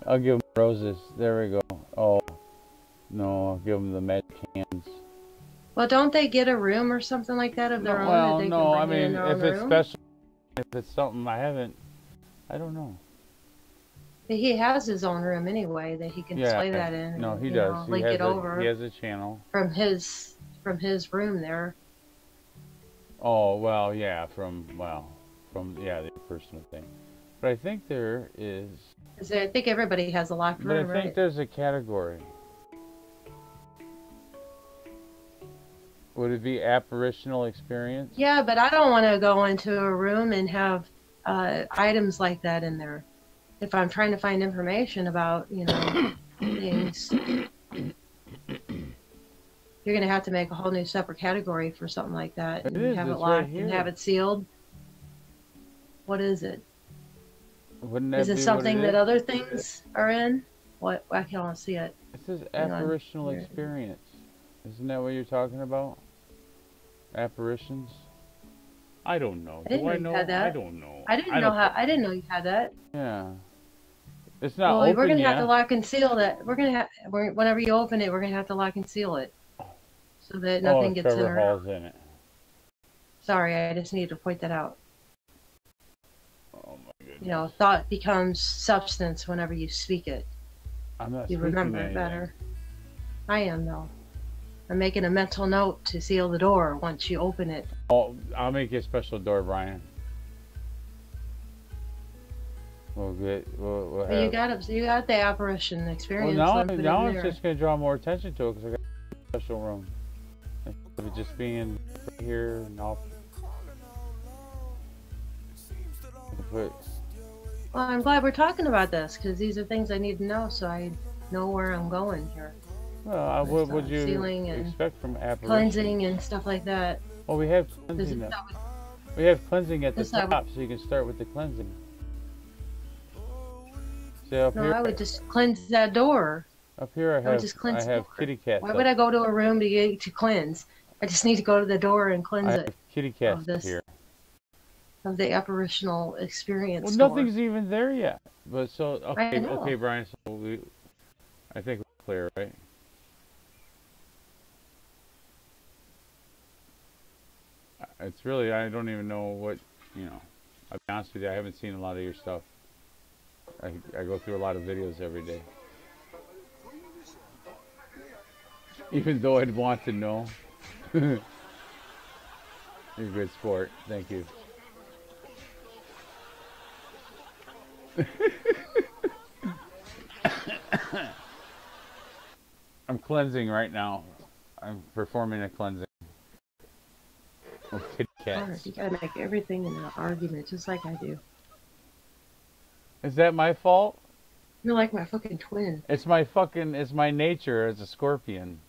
I'll give them roses. There we go. Oh, no, I'll give them the magic hands. Well, don't they get a room or something like that of their own? Well, that they no, can I bring in mean, their if own it's room? special, if it's something I haven't, I don't know. But he has his own room anyway that he can display that in. No, and, he does. Know, link it over. He has a channel. From his room there. Oh, well, yeah, from the personal thing. But I think there is... I think everybody has a locked room, But I think there's a category. Would it be apparitional experience? Yeah, but I don't want to go into a room and have items like that in there. If I'm trying to find information about, you know, things... You're going to have to make a whole new separate category for something like that. And have it locked and have it sealed. What is it? Wouldn't that is it be something what it that other things are in? What? I can't see it. It says apparitional experience. Isn't that what you're talking about? Apparitions? I don't know. I didn't know you had that. I don't know. I didn't know you had that. Yeah. It's not open we're gonna have to lock and seal that. Whenever you open it, we're gonna have to lock and seal it, so that nothing gets in Trevor Hall's in it. Sorry, I just needed to point that out. Oh my goodness. You know, thought becomes substance whenever you speak it. I'm not. You remember it better. I am though. I'm making a mental note to seal the door once you open it. Oh, I'll make you a special door, Brian. We'll have... You got the apparition experience. Well, now it's just going to draw more attention to it because I got a special room. Instead of just being here and off. Well, I'm glad we're talking about this because these are things I need to know so I know where I'm going here. Well, what would you expect from apparition? Cleansing and stuff like that. Well, we have cleansing. We have cleansing at the top, so you can start with the cleansing. No, I would just cleanse that door. Up here I have kitty cats. Why would I go to a room to cleanse? I just need to go to the door and cleanse it. I have kitty cats up here. Of the apparitional experience. Well, nothing's even there yet. But so okay, Brian. So I think we're clear, right? It's really I don't even know what I'll be honest with you, I haven't seen a lot of your stuff. I go through a lot of videos every day. Even though I'd want to know. You're a good sport. Thank you. I'm cleansing right now. I'm performing a cleansing. Oh, kitty cats. You gotta make everything in an argument, just like I do. Is that my fault? You're like my fucking twin. It's my nature as a scorpion.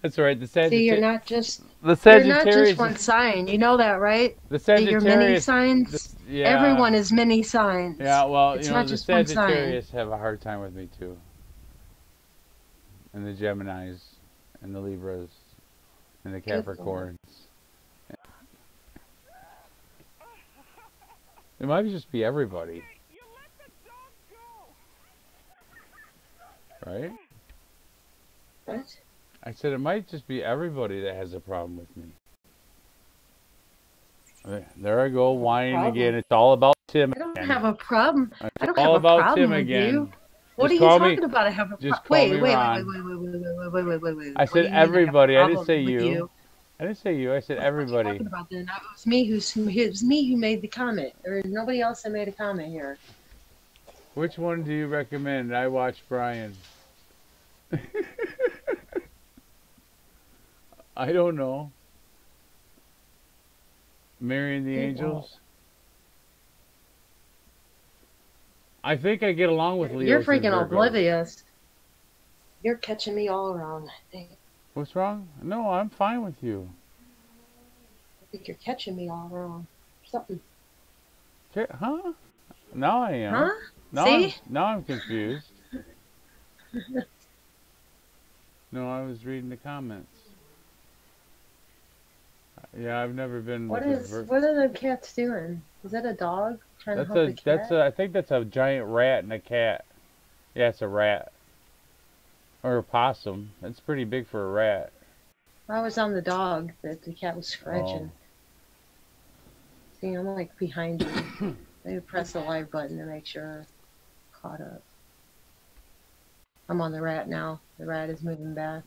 That's right. The Sagittarius. See, you're not just one sign. You know that, right? The Sagittarius. You're many signs. Yeah. Everyone is many signs. Yeah. Well, it's you know, not the just one sign. Sagittarius have a hard time with me too. And the Geminis, and the Libras, and the Capricorns. It might just be everybody. Right? What? I said it might just be everybody that has a problem with me. There I go, whining again. It's all about Tim again. I don't have a problem. I don't all have a about problem Tim with again. you. What are you talking about? I have a problem. Wait. I said everybody. I didn't say you. I didn't say you. I said everybody. What are you talking about then? It was me who made the comment. There is nobody else that made a comment here. Which one do you recommend? I watched Brian. I don't know. Marrying the Angels? I think I get along with Leo. You're freaking oblivious. You're catching me all around, I think. What's wrong? No, I'm fine with you. I think you're catching me all around. Something. Huh? Now I am. Huh? See? Now I'm confused. No, I was reading the comments. Yeah, I've never been. What are the cats doing? Is that a dog trying to help the cat? I think that's a giant rat and a cat. Yeah, it's a rat. Or a possum. It's pretty big for a rat. I was on the dog that the cat was scratching. Oh. See, I'm like behind you. Maybe press the live button to make sure I'm caught up. I'm on the rat now. The rat is moving back.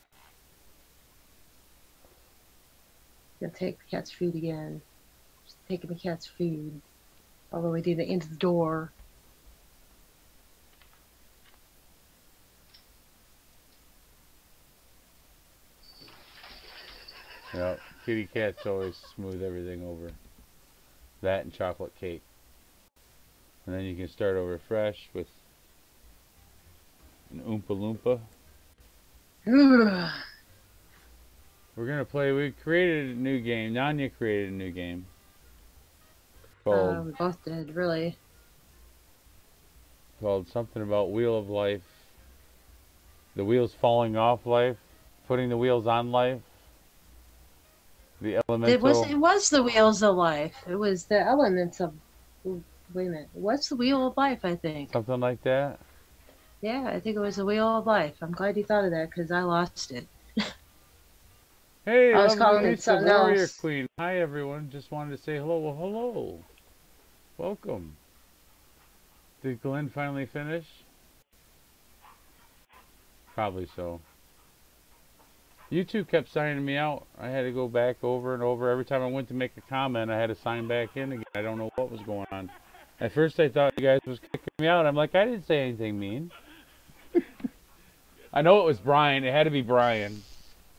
Gonna take the cat's food again. Just taking the cat's food all the way to the end of the door. Yep, kitty cats always smooth everything over. That and chocolate cake. And then you can start over fresh with an Oompa Loompa. We're gonna play. We created a new game. NonYa created a new game. We both did, really. Called something about Wheel of Life. The wheels falling off life, putting the wheels on life. The elemental. It was the wheels of life. It was the elements of. Wait a minute. What's the wheel of life? I think. Something like that. Yeah, I think it was the wheel of life. I'm glad you thought of that because I lost it. Hey, I was calling it something Warrior else. Queen. Hi, everyone. Just wanted to say hello. Well, hello. Welcome. Did Glenn finally finish? Probably so. YouTube kept signing me out. I had to go back over and over. Every time I went to make a comment, I had to sign back in again. I don't know what was going on. At first, I thought you guys was kicking me out. I'm like, I didn't say anything mean. I know it was Brian. It had to be Brian.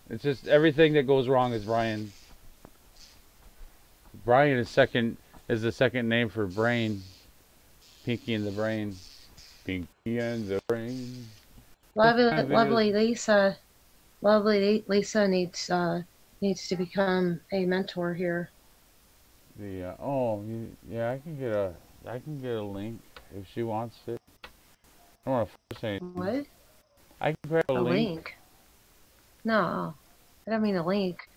It's just everything that goes wrong is Brian. Brian is the second name for brain. Pinky and the brain. Pinky and the brain. Lovely Lisa. Lovely Lisa needs to become a mentor here. Yeah, I can get a link if she wants it. I don't want to force anything. What? I can grab a link. No, I don't mean a link.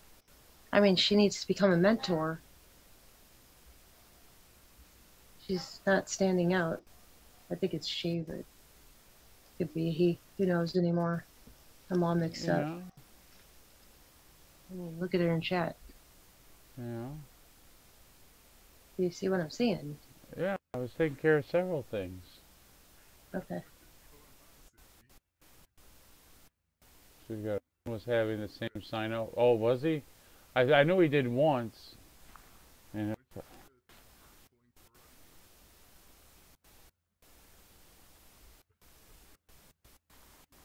I mean she needs to become a mentor. She's not standing out. I think it's she, but it could be he. Who knows anymore? I'm all mixed up. Yeah. Look at her in chat. Yeah. Do you see what I'm seeing? Yeah, I was taking care of several things. Okay. So you got was having the same sign out. Oh, was he? I know he did once. And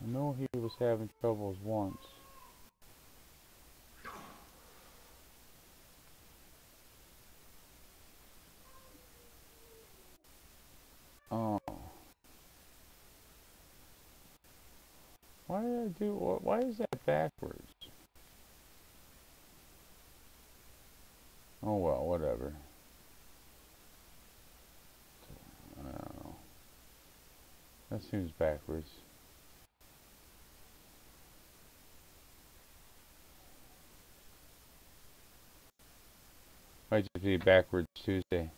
I know he was having troubles once. Oh. Why did I do? Why is that backwards? Oh well, whatever. I don't know. That seems backwards. Might just be backwards Tuesday.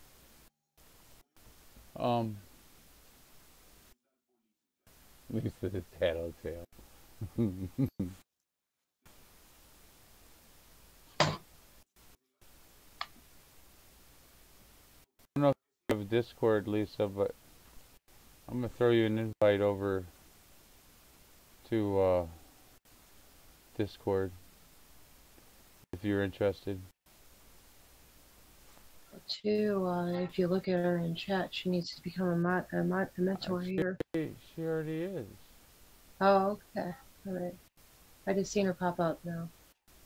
Lisa the tattletale. I don't know if you have a Discord, Lisa, but I'm gonna throw you an invite over to Discord if you're interested. If you look at her in chat, she needs to become a mentor here. She already is. Oh, okay. All right. I just seen her pop up now.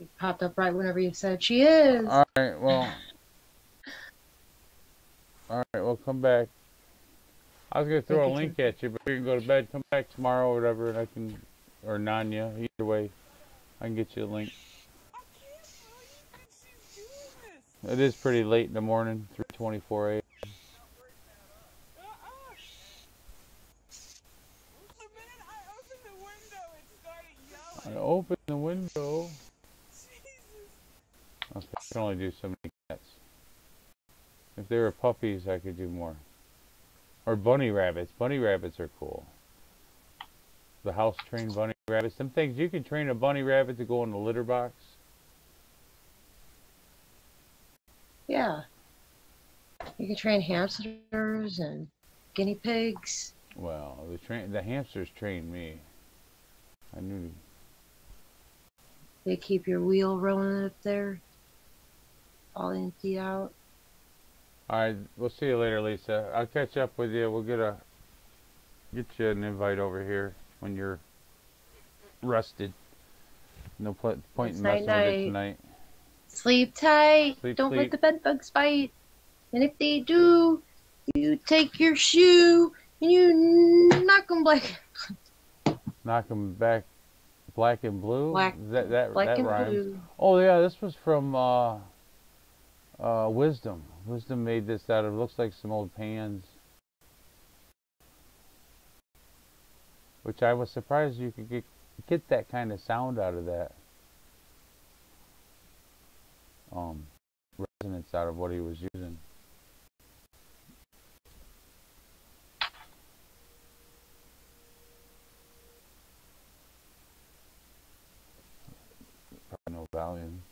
It popped up right whenever you said she is. All right. Well, come back. I was gonna throw a link at you, but you can go to bed. Come back tomorrow or whatever, and I can, or NonYa. Either way, I can get you a link. It is pretty late in the morning, 3:24 a.m. I opened the window. Okay, I can only do so many cats. If they were puppies, I could do more. Or bunny rabbits. Bunny rabbits are cool. The house-trained bunny rabbits. Some things you can train a bunny rabbit to go in the litter box. Yeah. You can train hamsters and guinea pigs. Well, the hamsters trained me. I knew. They keep your wheel rolling up there, all emptied out. All right, we'll see you later, Lisa. I'll catch up with you. We'll get you an invite over here when you're rested. No point in messing with it tonight. Sleep tight. Don't Sleep. let the bed bugs bite. And if they do, you take your shoe and you knock them black. Knock them back, black and blue. Black That and rhymes. blue. Oh yeah, this was from Wisdom. Wisdom made this out of, looks like some old pans. Which I was surprised you could get that kind of sound out of that. Resonance out of what he was using. Probably no volume.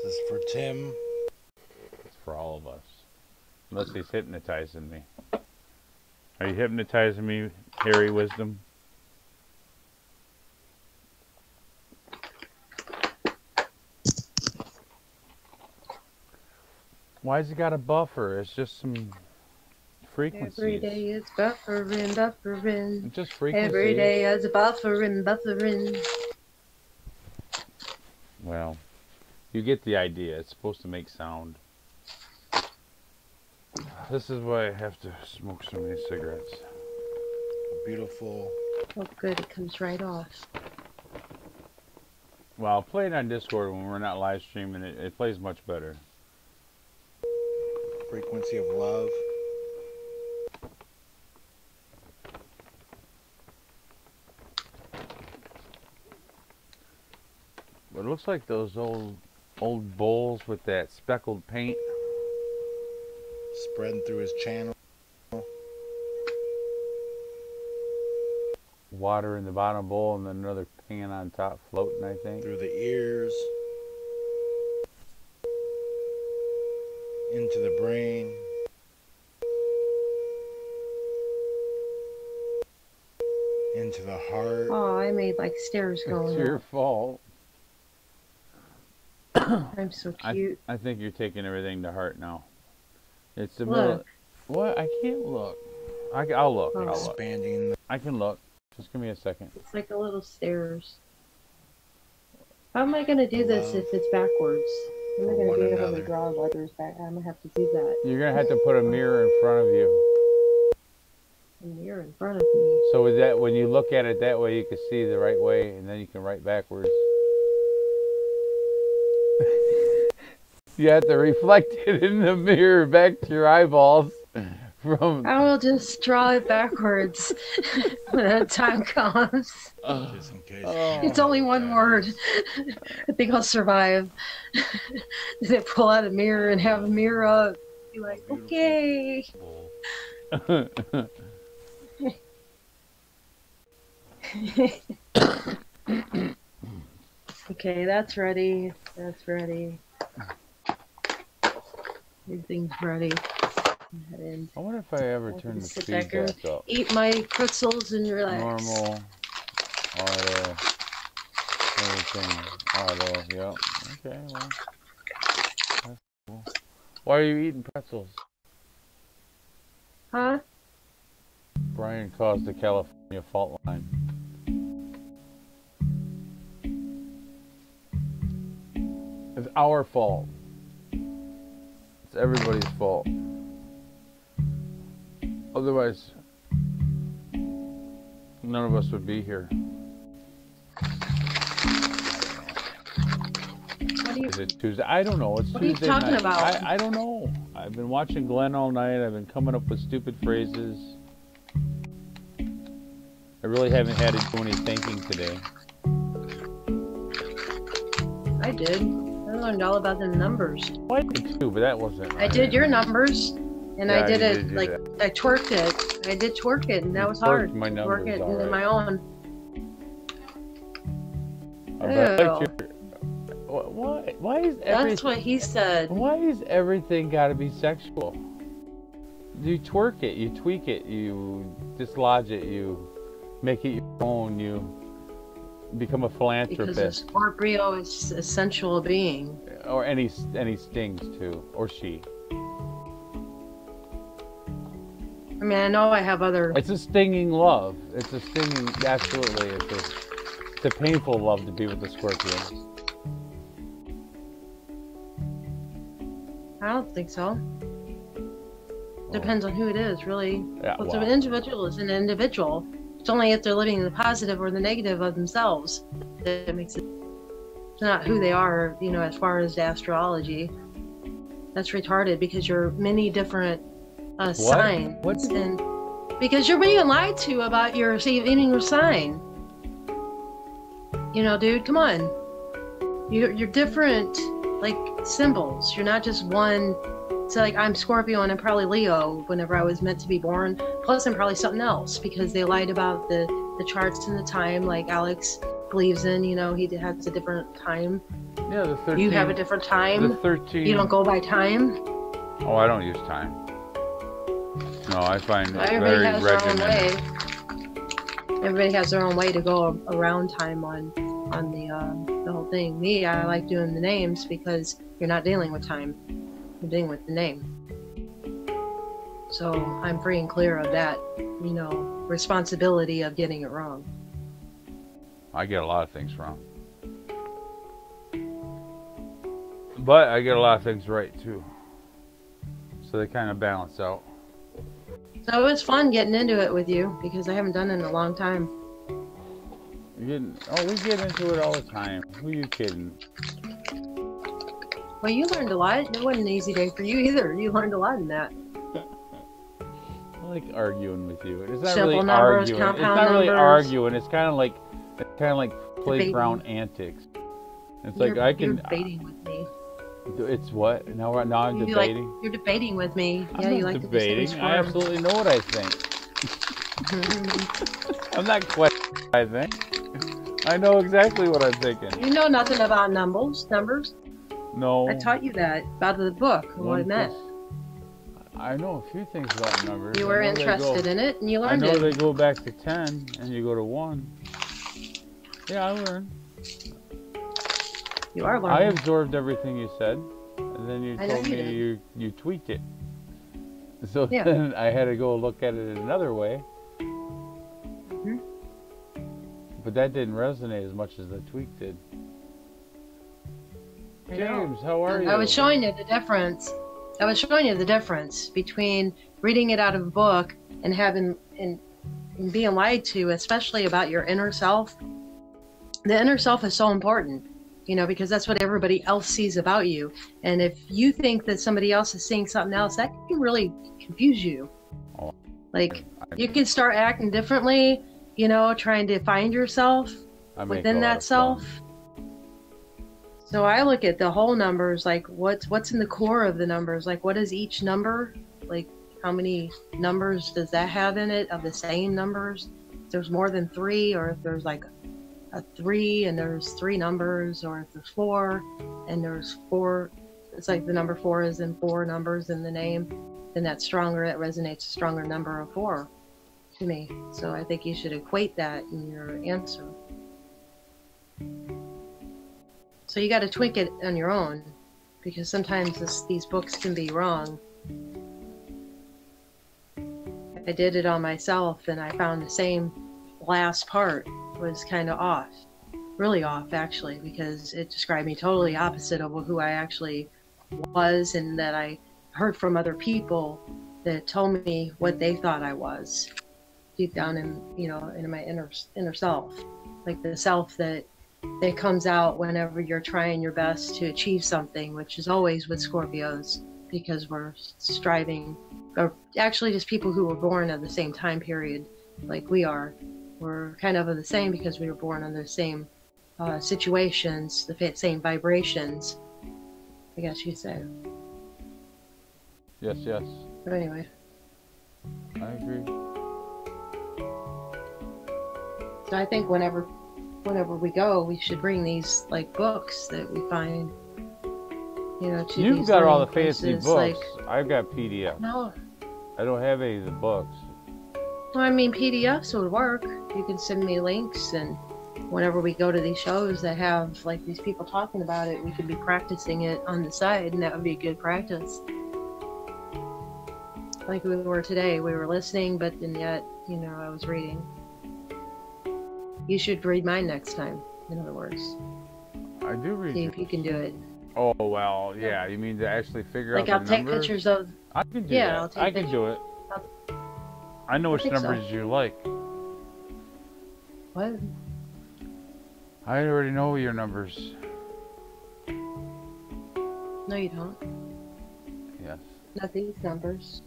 This is for Tim. It's for all of us. Unless he's hypnotizing me. Are you hypnotizing me, Harry Wisdom? Why has it got a buffer? It's just some frequencies. Every day is buffering. It's just frequencies. Every day is buffering. Well, you get the idea. It's supposed to make sound. This is why I have to smoke so many cigarettes. Beautiful. Oh, good. It comes right off. Well, I'll play it on Discord when we're not live streaming. It plays much better. Frequency of love. But it looks like those old bowls with that speckled paint. spreading through his channel. Water in the bottom bowl and then another pan on top floating, I think. Through the ears. Into the brain. Into the heart. Oh, I made like stairs going It's your up. fault. I'm so cute. I think you're taking everything to heart now. It's the Look. middle. What? I can't look. I'll look. Oh. I'll look. Expanding the I can look. Just give me a second. It's like a little stairs. How am I going to do this if it's backwards? I'm not For going one to be able another. to draw letters back. I'm going to have to do that. You're gonna have to put a mirror in front of you. A mirror in front of me. So with that, when you look at it that way, you can see the right way, and then you can write backwards. You have to reflect it in the mirror back to your eyeballs. From I will just draw it backwards when that time comes. just in case. It's only one word. I think I'll survive. They pull out a mirror and have a mirror up. Be like, okay. Okay, that's ready. That's ready. Everything's ready. And I wonder if I ever I turn can the sit speed back and back up. eat my pretzels and relax. Normal, auto, everything, auto, yep. Okay, well, that's cool. Why are you eating pretzels? Huh? Brian caused the California fault line. It's our fault. It's everybody's fault. Otherwise, none of us would be here. What are you? Is it Tuesday? I don't know. It's What are you Tuesday talking night. about? I don't know. I've been watching Glenn all night. I've been coming up with stupid phrases. I really haven't had to do any thinking today. I did. I learned all about the numbers. Well, I did too, but that wasn't. I did your numbers, and Yeah, I did you it did do like that. I twerked it. I did twerk it, and that You was hard. twerked my Twerk numbers, it all and then right. my own. But I like your, why is That's everything? what he said. Why is everything got to be sexual? You twerk it, you tweak it, you dislodge it, you make it your own, you become a Because a philanthropist, Scorpio is a sensual being. or any stings too, or she. I mean, I know I have other. It's a stinging love. It's a stinging, absolutely. It's a painful love to be with the Scorpion. I don't think so. Depends on who it is, really. Yeah, Well, wow. an individual is an individual. It's only if they're living in the positive or the negative of themselves that it makes it. It's not who they are, you know, as far as the astrology. That's retarded because you're many different signs. What? And because you're being lied to about your eating your sign. You know, dude, come on. You're different, like, symbols. You're not just one. So, like, I'm Scorpio and I'm probably Leo whenever I was meant to be born. Plus, I'm probably something else because they lied about the charts and the time, like Alex believes in. You know, he has a different time. Yeah, the 13. You have a different time. The 13. You don't go by time. Oh, I don't use time. No, I find it Everybody very has their own regimented. way. Everybody has their own way to go around time on the whole thing. Me, I like doing the names because you're not dealing with time. You're dealing with the name. So I'm free and clear of that, you know, responsibility of getting it wrong. I get a lot of things wrong. But I get a lot of things right, too. So they kind of balance out. So it was fun getting into it with you because I haven't done it in a long time. We get into it all the time. Who are you kidding? Well, you learned a lot. It wasn't an easy day for you either. You learned a lot in that. I like arguing with you. It's not Simple really numbers, arguing. It's compound not really numbers. arguing. It's kind of like playground antics. It's like You're I can. debating with me. It's what? Now I'm You debating. you're debating with me. I'm Yeah, not you like debating. to I absolutely know what I think. I'm not questioning what I think. I know exactly what I'm thinking. You know nothing about numbers. No. I taught you that about the book and what it meant. I know a few things about numbers. You were interested in it, and you learned I know it. they go back to 10, and you go to 1. Yeah, I learned. You are I learning. absorbed everything you said, and then you told me you tweaked it. So Yeah. then I had to go look at it another way. Mm-hmm. But that didn't resonate as much as the tweak did. James, how are you? I was showing you the difference. I was showing you the difference between reading it out of a book and having and being lied to, especially about your inner self. The inner self is so important, you know, because that's what everybody else sees about you. And if you think that somebody else is seeing something else, that can really confuse you. Like, you can start acting differently, you know, trying to find yourself within that self. So I look at the whole numbers, like what's in the core of the numbers, like what is each number, like how many numbers does that have in it of the same numbers? If there's more than 3, or if there's like a 3 and there's 3 numbers, or if there's 4 and there's 4, it's like the number 4 is in 4 numbers in the name, then that's stronger, it resonates a stronger number of 4 to me. So I think you should equate that in your answer. So you got to tweak it on your own, because sometimes these books can be wrong. I did it on myself, and I found the same last part was kind of off, really off actually, because it described me totally opposite of who I actually was, and that I heard from other people that told me what they thought I was deep down in, you know, in my inner self, like the self that comes out whenever you're trying your best to achieve something, which is always with Scorpios, because we're striving, or actually just people who were born at the same time period like we are. We're kind of the same because we were born under the same situations, the same vibrations, I guess you'd say. Yes, yes. But anyway. I agree. So I think whenever we go, we should bring these like books that we find, you know, to You've these got all the places, fancy books. like, I've got PDF. no. I don't have any of the books. Well, I mean, PDFs would work. You can send me links, and whenever we go to these shows that have like these people talking about it, we could be practicing it on the side, and that would be a good practice. Like we were today, we were listening, but then yet, you know, I was reading. You should read mine next time, in other words. I do read. See if you can do it. Oh, well, yeah. You mean to actually figure out the Like, I'll take numbers? pictures of... I can do Yeah, that. I'll take I can do it. I know which think so. numbers you like. What? I already know your numbers. No, you don't. Yes. Not these numbers.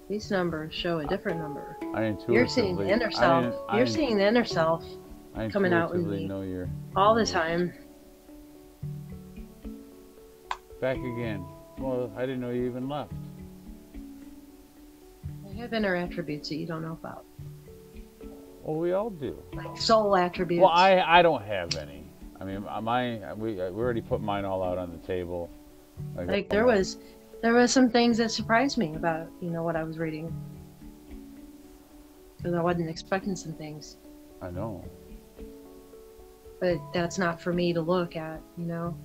These numbers show a different number. I intuitively. You're seeing the inner self. You're seeing the inner self coming out in me know your all the numbers. time. Back again. Well, I didn't know you even left. I have inner attributes that you don't know about. Well, we all do. Like soul attributes. Well, I don't have any. I mean, we already put mine all out on the table. Like there was some things that surprised me about, you know, what I was reading. Because I wasn't expecting some things. I know. But that's not for me to look at, you know.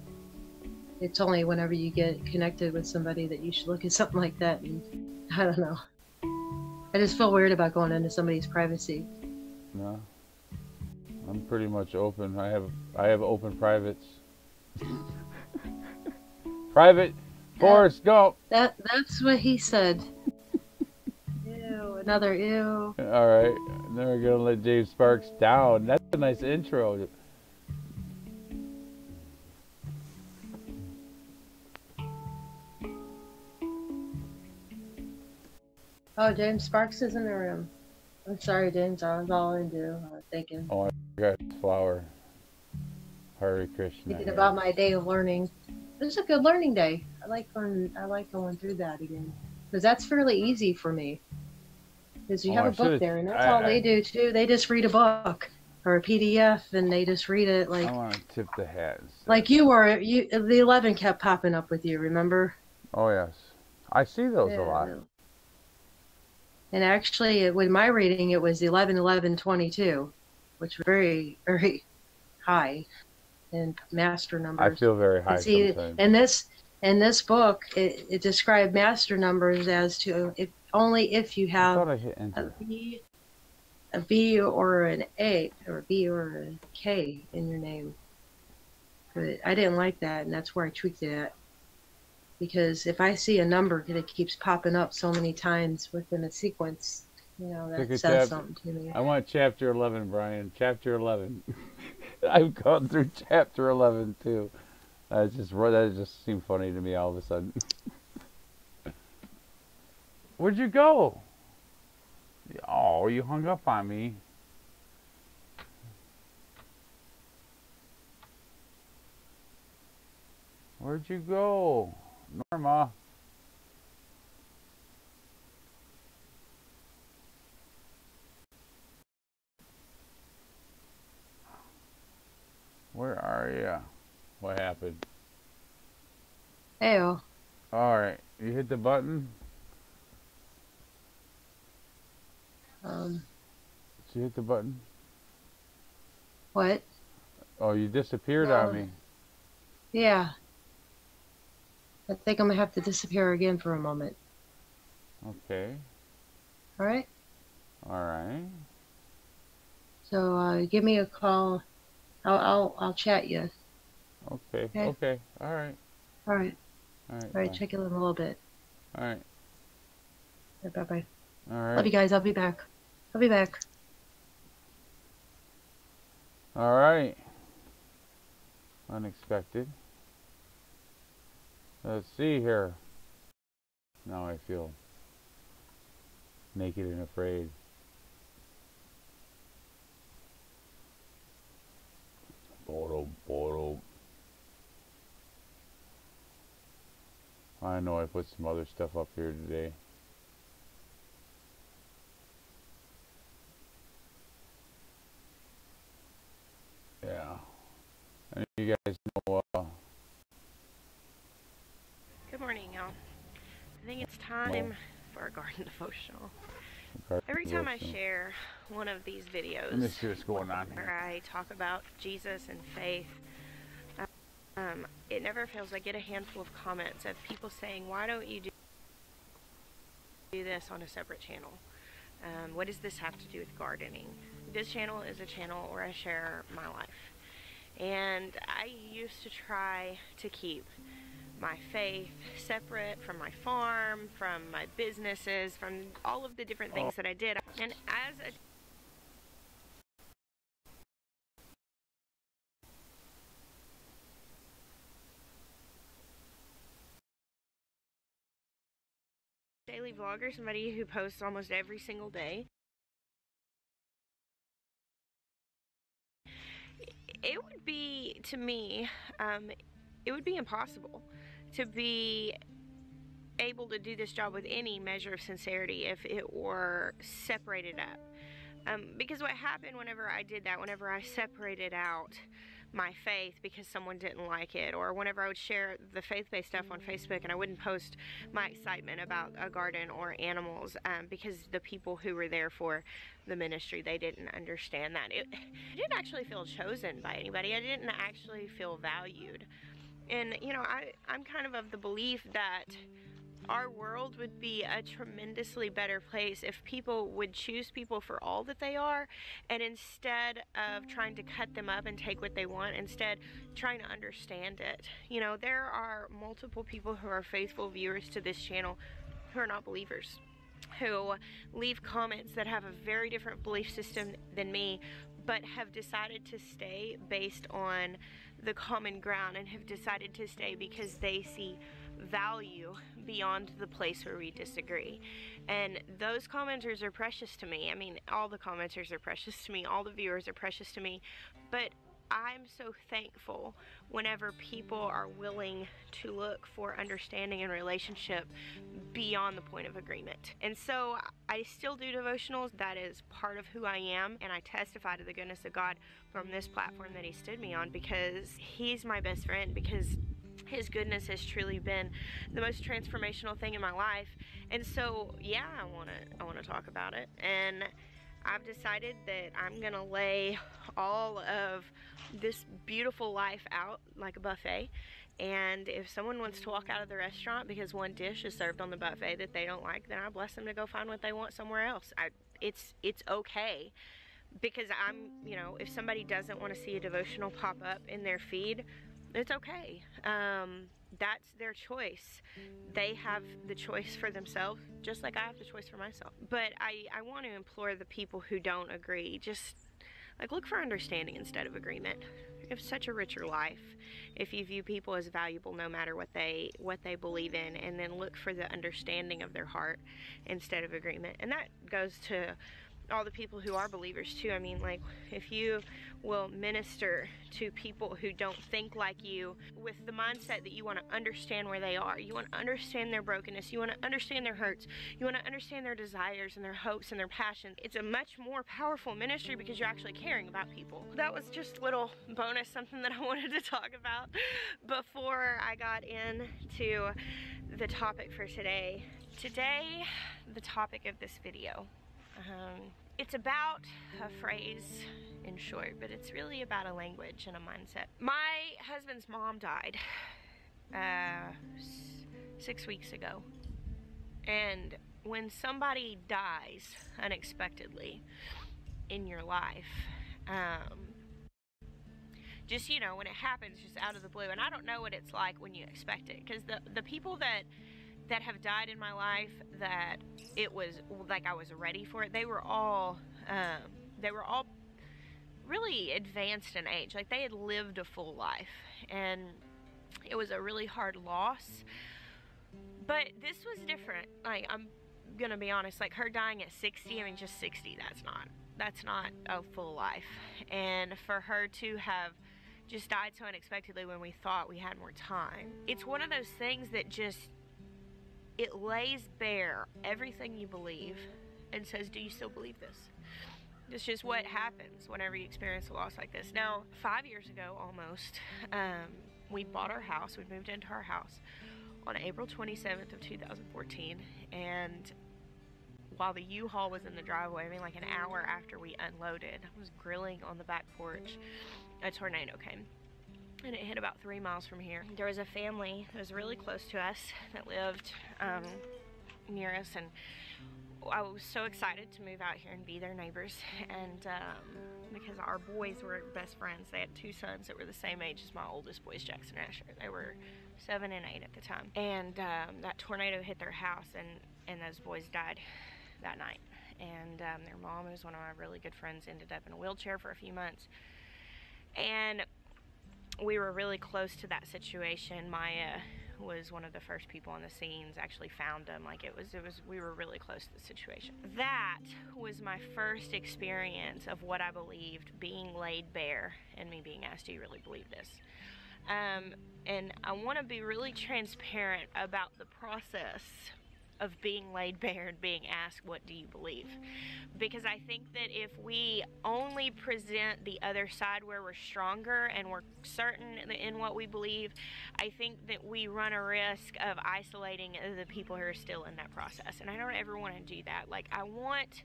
It's only whenever you get connected with somebody that you should look at something like that. And I don't know. I just feel weird about going into somebody's privacy. No. I'm pretty much open. I have open privates. Private, Forrest, go. That's what he said. Ew, another ew. All right. Then we're gonna let James Sparks down. That's a nice intro. Oh, James Sparks is in the room. I'm sorry, James. I was all into thinking. Oh, I got flower. Hare Krishna. Thinking about my day of learning. was a good learning day. I like going through that again because that's fairly easy for me. Because you have a book there, and that's all they do too. They just read a book or a PDF, and they just read it like. I want to tip the hat. Like you were, the 11 kept popping up with you. Remember? Oh yes, I see those a lot. And actually, with my reading, it was 11, 11, 22, which was very, very high in master numbers. I feel very high sometimes. In this book, it described master numbers as to only if you have a B or an A or a B or a K in your name. But I didn't like that, and that's where I tweaked it at. Because if I see a number that keeps popping up so many times within a sequence, you know, that says something to me. I want chapter 11, Brian. Chapter 11. I've gone through chapter 11 too. That just seemed funny to me all of a sudden. Where'd you go? Oh, you hung up on me. Where'd you go? Norma. Where are you? What happened? Heyo. Alright, you hit the button? Did you hit the button? What? Oh, you disappeared on me. Yeah. I think I'm going to have to disappear again for a moment. Okay. Alright? Alright. So, give me a call. I'll chat you. Okay. Okay. Alright. Alright. Alright. Alright, check you in a little bit. Alright. Bye-bye. Alright. Love you guys. I'll be back. I'll be back. Alright. Unexpected. Let's see here. Now I feel naked and afraid. I know I put some other stuff up here today. Yeah. And you guys know Good morning, y'all. I think it's time for a garden devotional. Every time I share one of these videos, let me see what's going on here. Where I talk about Jesus and faith, it never fails. I get a handful of comments of people saying, "Why don't you do this on a separate channel? What does this have to do with gardening?" This channel is a channel where I share my life, and I used to try to keep my faith separate from my farm, from my businesses, from all of the different things that I did. And as a daily vlogger, somebody who posts almost every single day, it would be, to me, it would be impossible to be able to do this job with any measure of sincerity if it were separated up. Because what happened whenever I did that, whenever I separated out my faith because someone didn't like it, or whenever I would share the faith-based stuff on Facebook and I wouldn't post my excitement about a garden or animals, because the people who were there for the ministry, they didn't understand that. I didn't actually feel chosen by anybody. I didn't actually feel valued. And, you know, I'm kind of the belief that our world would be a tremendously better place if people would choose people for all that they are, and instead of trying to cut them up and take what they want, instead trying to understand it. You know, there are multiple people who are faithful viewers to this channel who are not believers, who leave comments that have a very different belief system than me, but have decided to stay based on the common ground, and have decided to stay because they see value beyond the place where we disagree. And those commenters are precious to me. I mean, all the commenters are precious to me, all the viewers are precious to me, but I'm so thankful whenever people are willing to look for understanding and relationship beyond the point of agreement. And so I still do devotionals. That is part of who I am, and I testify to the goodness of God from this platform that He stood me on, because He's my best friend, because His goodness has truly been the most transformational thing in my life. And so yeah, I want to talk about it, and I've decided that I'm gonna lay all of this beautiful life out like a buffet, and if someone wants to walk out of the restaurant because one dish is served on the buffet that they don't like, then I bless them to go find what they want somewhere else. It's okay, because I'm, you know, if somebody doesn't want to see a devotional pop up in their feed, it's okay. That's their choice. They have the choice for themselves, just like I have the choice for myself. But I want to implore the people who don't agree, just like look for understanding instead of agreement. You have such a richer life if you view people as valuable no matter what they believe in, and then look for the understanding of their heart instead of agreement. And that goes to all the people who are believers too. I mean, like, if you will minister to people who don't think like you with the mindset that you want to understand where they are, you want to understand their brokenness, you want to understand their hurts, you want to understand their desires and their hopes and their passions, it's a much more powerful ministry because you're actually caring about people. That was just a little bonus, something that I wanted to talk about before I got into the topic for today. Today, the topic of this video, it's about a phrase in short, but it's really about a language and a mindset. My husband's mom died 6 weeks ago. And when somebody dies unexpectedly in your life, just, you know, when it happens just out of the blue, and I don't know what it's like when you expect it, because the people that have died in my life that it was like I was ready for it, they were all really advanced in age. Like, they had lived a full life, and it was a really hard loss. But this was different. Like, I'm gonna be honest, like her dying at 60, I mean, just 60, that's not a full life. And for her to have just died so unexpectedly when we thought we had more time, it's one of those things that just, it lays bare everything you believe and says, do you still believe this? It's just what happens whenever you experience a loss like this. Now, 5 years ago almost, we bought our house. We moved into our house on April 27th of 2014, and while the U-Haul was in the driveway, I mean, like an hour after we unloaded, I was grilling on the back porch, a tornado came. And it hit about 3 miles from here. There was a family that was really close to us that lived near us, and I was so excited to move out here and be their neighbors. And because our boys were best friends, they had 2 sons that were the same age as my oldest boys, Jackson and Asher. They were 7 and 8 at the time. And that tornado hit their house, and those boys died that night. And their mom, who was one of my really good friends, ended up in a wheelchair for a few months. And we were really close to that situation. Maya was one of the first people on the scenes, actually found them. Like, we were really close to the situation. That was my first experience of what I believed being laid bare, and me being asked, do you really believe this? And I want to be really transparent about the process of being laid bare and being asked, what do you believe? Because I think that if we only present the other side where we're stronger and we're certain in what we believe, I think that we run a risk of isolating the people who are still in that process. And I don't ever want to do that. Like, I want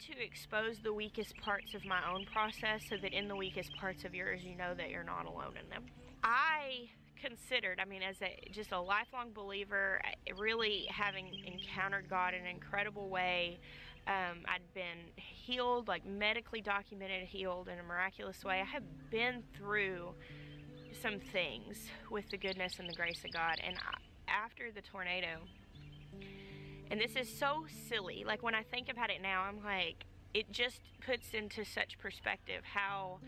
to expose the weakest parts of my own process, so that in the weakest parts of yours, you know that you're not alone in them. I considered, I mean, as just a lifelong believer, really having encountered God in an incredible way. I'd been healed, like medically documented healed in a miraculous way. I have been through some things with the goodness and the grace of God. And after the tornado, and this is so silly, like when I think about it now, I'm like, it just puts into such perspective how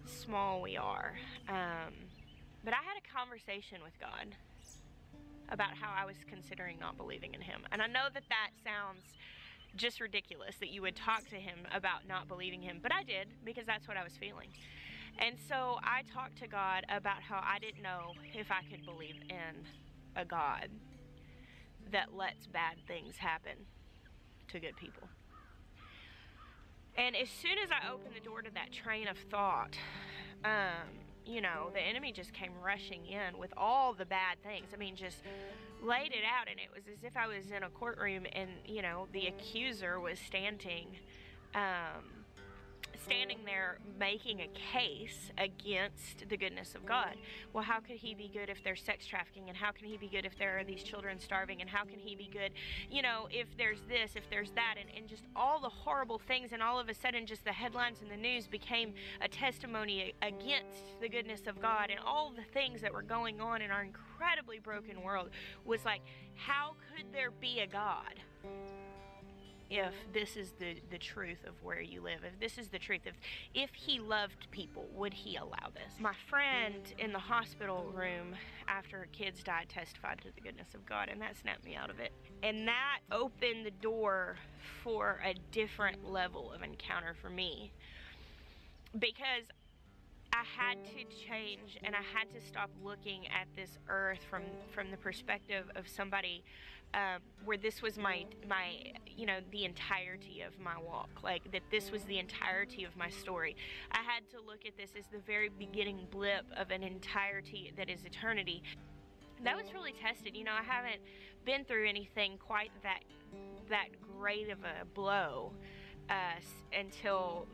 small we are. But I had a conversation with God about how I was considering not believing in Him. And I know that that sounds just ridiculous, that you would talk to Him about not believing Him, but I did, because that's what I was feeling. And so I talked to God about how I didn't know if I could believe in a God that lets bad things happen to good people. And as soon as I opened the door to that train of thought, you know, the enemy just came rushing in with all the bad things. I mean, just laid it out, and it was as if I was in a courtroom and, you know, the accuser was standing there making a case against the goodness of God. Well, how could he be good if there's sex trafficking? And how can he be good if there are these children starving? And how can he be good, you know, if there's this, if there's that, and just all the horrible things. And all of a sudden, just the headlines in the news became a testimony against the goodness of God. And all the things that were going on in our incredibly broken world was like, how could there be a God if this is the truth of where you live? If this is the truth, if he loved people, would he allow this? My friend in the hospital room after her kids died testified to the goodness of God, and that snapped me out of it. And that opened the door for a different level of encounter for me, because I had to change, and I had to stop looking at this earth from the perspective of somebody where this was my you know, the entirety of my walk, like that this was the entirety of my story. I had to look at this as the very beginning blip of an entirety that is eternity. That was really tested. You know, I haven't been through anything quite that great of a blow until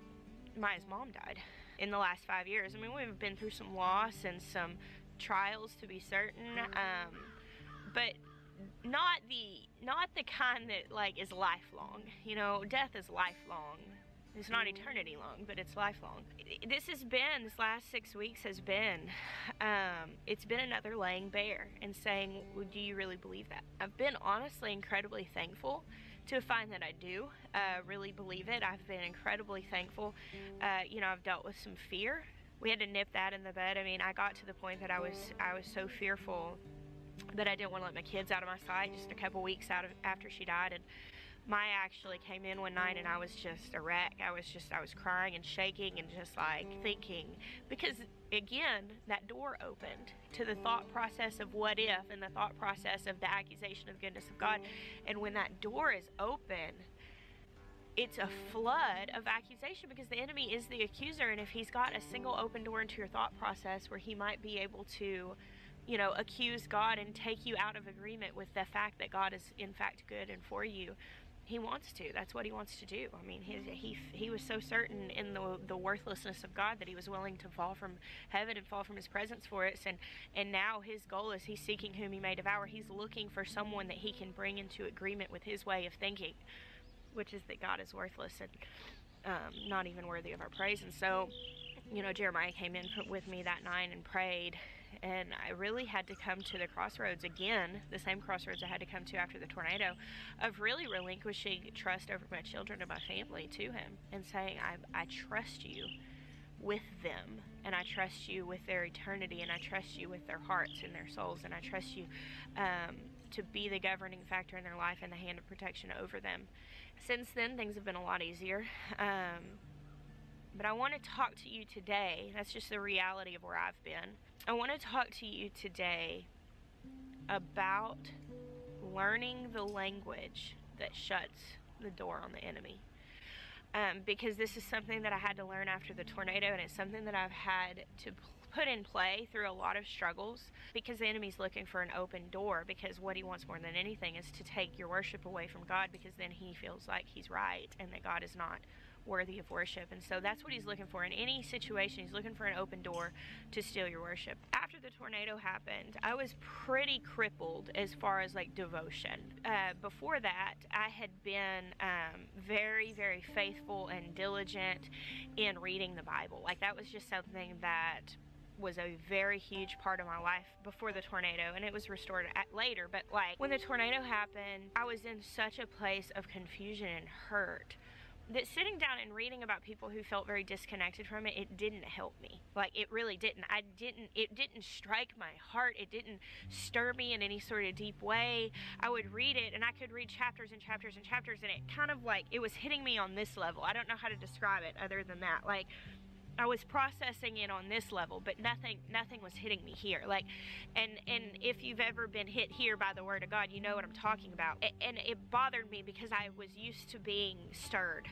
Maya's mom died in the last 5 years. I mean, we've been through some loss and some trials, to be certain, but not the kind that like is lifelong. You know, death is lifelong. It's not eternity long, but it's lifelong. This last 6 weeks has been, it's been another laying bare and saying, well, do you really believe that? I've been honestly incredibly thankful to find that I do really believe it. I've been incredibly thankful. You know, I've dealt with some fear. We had to nip that in the bud. I mean, I got to the point that I was so fearful that I didn't want to let my kids out of my sight just a couple weeks after she died. And Maya actually came in one night and I was just a wreck. I was crying and shaking and just like thinking, because again, that door opened to the thought process of what if, and the thought process of the accusation of the goodness of God. And when that door is open, it's a flood of accusation, because the enemy is the accuser. And if he's got a single open door into your thought process where he might be able to, you know, accuse God and take you out of agreement with the fact that God is in fact good and for you, he wants to. That's what he wants to do. I mean, he was so certain in the worthlessness of God that he was willing to fall from heaven and fall from his presence for us. And now his goal is he's seeking whom he may devour. He's looking for someone that he can bring into agreement with his way of thinking, which is that God is worthless and not even worthy of our praise. And so, you know, Jeremiah came in with me that night and prayed, and I really had to come to the crossroads again, the same crossroads I had to come to after the tornado, of really relinquishing trust over my children and my family to him, and saying, I trust you with them, and I trust you with their eternity, and I trust you with their hearts and their souls, and I trust you to be the governing factor in their life and the hand of protection over them. Since then, things have been a lot easier. But I want to talk to you today. That's just the reality of where I've been. I want to talk to you today about learning the language that shuts the door on the enemy. Because this is something that I had to learn after the tornado, and it's something that I've had to put in play through a lot of struggles, because the enemy's looking for an open door, because what he wants more than anything is to take your worship away from God, because then he feels like he's right and that God is not worthy of worship. And so that's what he's looking for in any situation. He's looking for an open door to steal your worship. After the tornado happened, I was pretty crippled as far as like devotion. Before that, I had been very, very faithful and diligent in reading the Bible. Like, that was just something that was a very huge part of my life before the tornado, and it was restored later. But like, when the tornado happened, I was in such a place of confusion and hurt that sitting down and reading about people who felt very disconnected from it, it didn't help me. Like, it really didn't. It didn't strike my heart. It didn't stir me in any sort of deep way. I would read it, and I could read chapters and chapters and chapters, and it kind of like, it was hitting me on this level. I don't know how to describe it other than that. Like, I was processing it on this level, but nothing was hitting me here. Like, and if you've ever been hit here by the word of God, you know what I'm talking about. And it bothered me because I was used to being stirred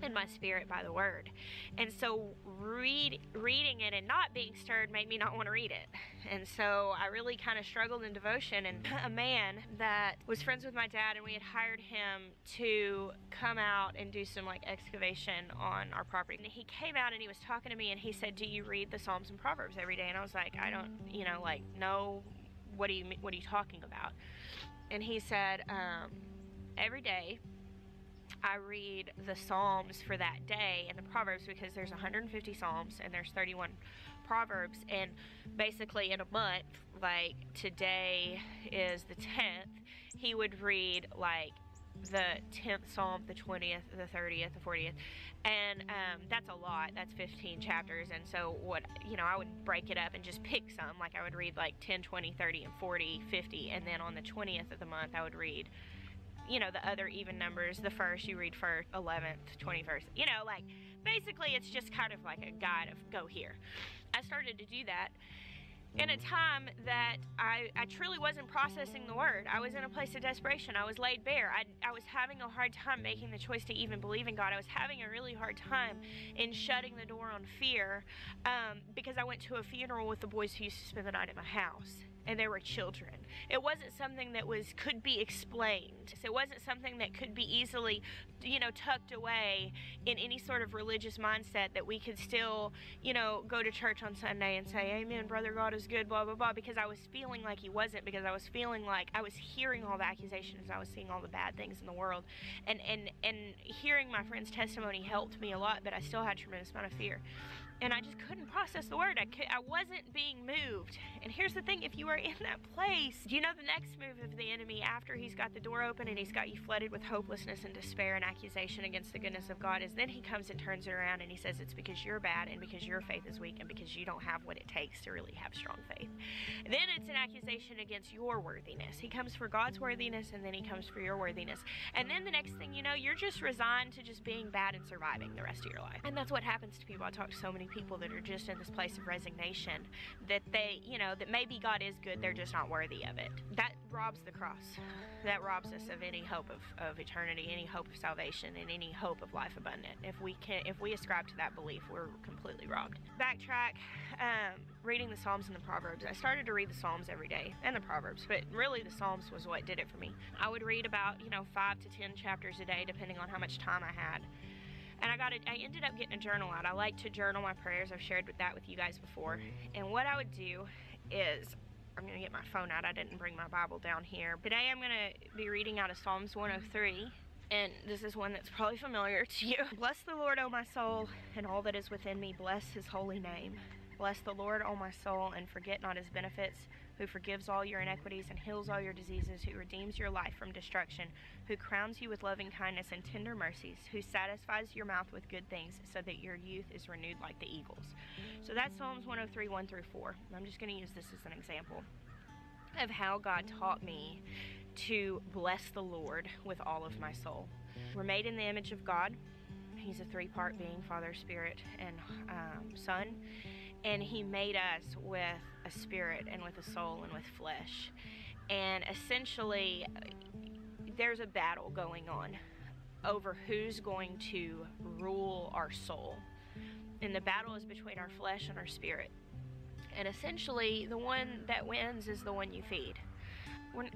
in my spirit by the word. And so reading it and not being stirred made me not want to read it. And so I really kind of struggled in devotion. And a man that was friends with my dad, and we had hired him to come out and do some like excavation on our property. And he came out and he was talking to me and he said, "Do you read the Psalms and Proverbs every day?" And I was like, "I don't, you know, like, no, what are you talking about?" And he said, "Every day I read the Psalms for that day and the Proverbs, because there's 150 Psalms and there's 31 Proverbs, and basically in a month, like today is the 10th, he would read like the 10th Psalm, the 20th, the 30th, the 40th, and that's a lot. That's 15 chapters. And so what, you know, I would break it up and just pick some, like I would read like 10, 20, 30, and 40, 50, and then on the 20th of the month I would read, you know, the other even numbers. The first you read first, 11th, 21st, you know, like basically it's just kind of like a guide of go here. I started to do that in a time that I truly wasn't processing the word. I was in a place of desperation. I was laid bare. I was having a hard time making the choice to even believe in God. I was having a really hard time in shutting the door on fear, because I went to a funeral with the boys who used to spend the night at my house. And there were children. It wasn't something that could be explained. It wasn't something that could be easily, you know, tucked away in any sort of religious mindset that we could still, you know, go to church on Sunday and say, "Amen, brother, God is good," blah, blah, blah, because I was feeling like he wasn't, because I was feeling like I was hearing all the accusations, I was seeing all the bad things in the world, and hearing my friend's testimony helped me a lot, but I still had a tremendous amount of fear. And I just couldn't process the word. I wasn't being moved. And here's the thing, if you are in that place, do you know the next move of the enemy after he's got the door open and he's got you flooded with hopelessness and despair and accusation against the goodness of God, is then he comes and turns it around and he says it's because you're bad and because your faith is weak and because you don't have what it takes to really have strong faith. And then it's an accusation against your worthiness. He comes for God's worthiness, and then he comes for your worthiness. And then the next thing you know, you're just resigned to just being bad and surviving the rest of your life. And that's what happens to people. I talk to so many people that are just in this place of resignation, that they, you know, that maybe God is good, they're just not worthy of it. That robs the cross. That robs us of any hope of eternity, any hope of salvation, and any hope of life abundant. If we ascribe to that belief, we're completely robbed. Backtrack, reading the Psalms and the Proverbs. I started to read the Psalms every day, and the Proverbs, but really the Psalms was what did it for me. I would read about, you know, 5 to 10 chapters a day, depending on how much time I had. And I ended up getting a journal out. I like to journal my prayers. I've shared that with you guys before. And what I would do is, I'm going to get my phone out. I didn't bring my Bible down here. Today I'm going to be reading out of Psalms 103. And this is one that's probably familiar to you. Bless the Lord, O my soul, and all that is within me. Bless his holy name. Bless the Lord, O my soul, and forget not his benefits, who forgives all your iniquities and heals all your diseases, who redeems your life from destruction, who crowns you with loving kindness and tender mercies, who satisfies your mouth with good things, so that your youth is renewed like the eagles. So that's Psalms 103, 1 through 4. I'm just going to use this as an example of how God taught me to bless the Lord with all of my soul. We're made in the image of God. He's a three-part being, Father, Spirit, and Son. And he made us with a spirit and with a soul and with flesh. And essentially, there's a battle going on over who's going to rule our soul. And the battle is between our flesh and our spirit. And essentially, the one that wins is the one you feed.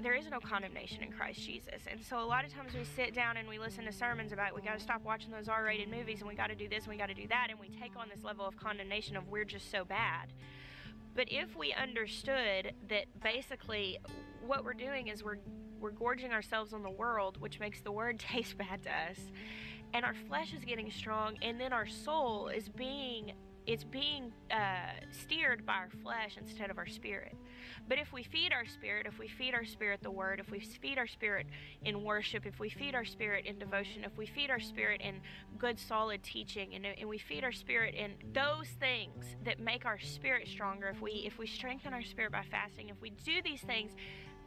There is no condemnation in Christ Jesus. And so a lot of times we sit down and we listen to sermons about we got to stop watching those R-rated movies, and we got to do this and we got to do that, and we take on this level of condemnation of we're just so bad. But if we understood that basically what we're doing is we're gorging ourselves on the world, which makes the word taste bad to us, and our flesh is getting strong, and then our soul is being steered by our flesh instead of our spirit. But if we feed our spirit the word, if we feed our spirit in worship, if we feed our spirit in devotion, if we feed our spirit in good solid teaching, and we feed our spirit in those things that make our spirit stronger, if we strengthen our spirit by fasting, if we do these things,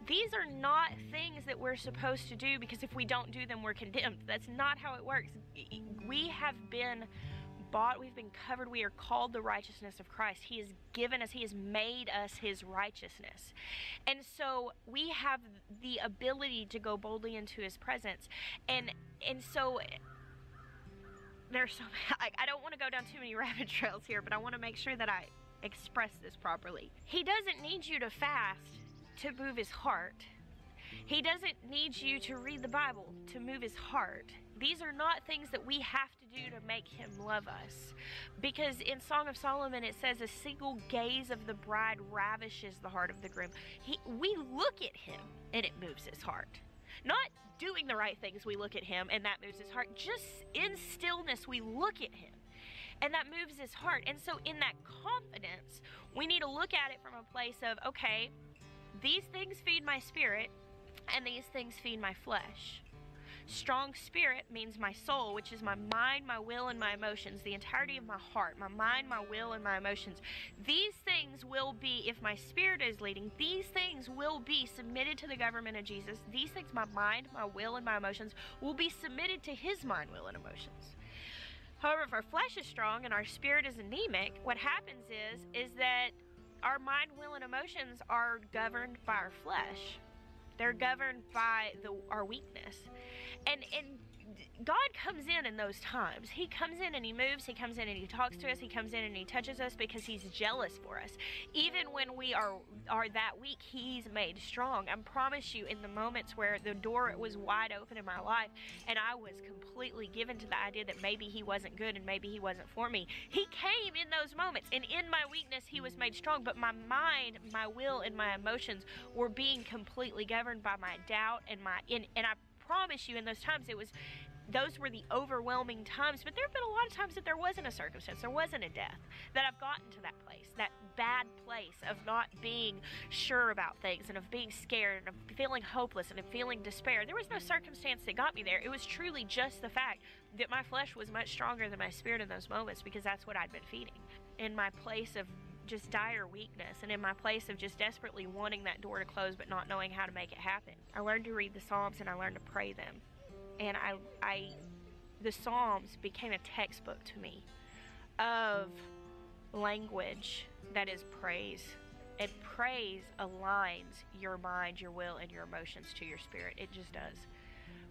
these are not things that we're supposed to do, because if we don't do them, we're condemned. That's not how it works. We have been bought, we've been covered, we are called the righteousness of Christ. He has given us, he has made us his righteousness. And so we have the ability to go boldly into his presence. And so there's so, I don't want to go down too many rabbit trails here, but I want to make sure that I express this properly. He doesn't need you to fast to move his heart. He doesn't need you to read the Bible to move his heart. These are not things that we have to do to make him love us. Because in Song of Solomon it says, a single gaze of the bride ravishes the heart of the groom. We look at him and it moves his heart. Not doing the right things, we look at him and that moves his heart. Just in stillness we look at him and that moves his heart. And so in that confidence, we need to look at it from a place of, okay, these things feed my spirit and these things feed my flesh. Strong spirit means my soul, which is my mind, my will, and my emotions, the entirety of my heart, my mind, my will, and my emotions. These things will be, if my spirit is leading, these things will be submitted to the government of Jesus. These things, my mind, my will, and my emotions, will be submitted to his mind, will, and emotions. However, if our flesh is strong and our spirit is anemic, what happens is that our mind, will, and emotions are governed by our flesh. They're governed by our weakness. And God comes in those times. He comes in and he moves. He comes in and he talks to us. He comes in and he touches us because he's jealous for us. Even when we are that weak, he's made strong. I promise you, in the moments where the door was wide open in my life and I was completely given to the idea that maybe he wasn't good and maybe he wasn't for me, he came in those moments. And in my weakness, he was made strong. But my mind, my will, and my emotions were being completely governed by my doubt and I promise you, in those times, those were the overwhelming times. But there have been a lot of times that there wasn't a circumstance, there wasn't a death, that I've gotten to that place, that bad place of not being sure about things and of being scared and of feeling hopeless and of feeling despair. There was no circumstance that got me there. It was truly just the fact that my flesh was much stronger than my spirit in those moments, because that's what I'd been feeding. In my place of just dire weakness and in my place of just desperately wanting that door to close but not knowing how to make it happen, I learned to read the Psalms and I learned to pray them. And the Psalms became a textbook to me of language that is praise. And praise aligns your mind, your will, and your emotions to your spirit. It just does.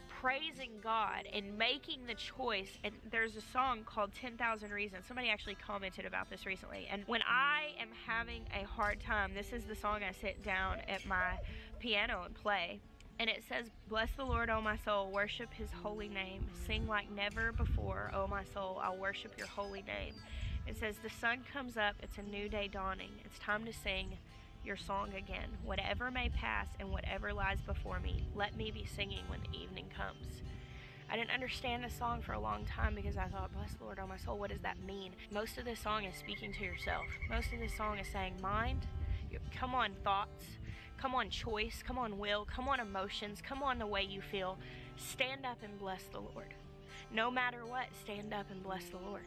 Praising God and making the choice, and there's a song called 10,000 Reasons. Somebody actually commented about this recently. And when I am having a hard time, this is the song I sit down at my piano and play. And it says, bless the Lord, O my soul, worship his holy name. Sing like never before, O my soul, I'll worship your holy name. It says, the sun comes up, it's a new day dawning. It's time to sing your song again. Whatever may pass and whatever lies before me, let me be singing when the evening comes. I didn't understand this song for a long time because I thought, bless the Lord, oh my soul, what does that mean? Most of this song is speaking to yourself. Most of this song is saying, mind, come on thoughts, come on choice, come on will, come on emotions, come on the way you feel. Stand up and bless the Lord. No matter what, stand up and bless the Lord.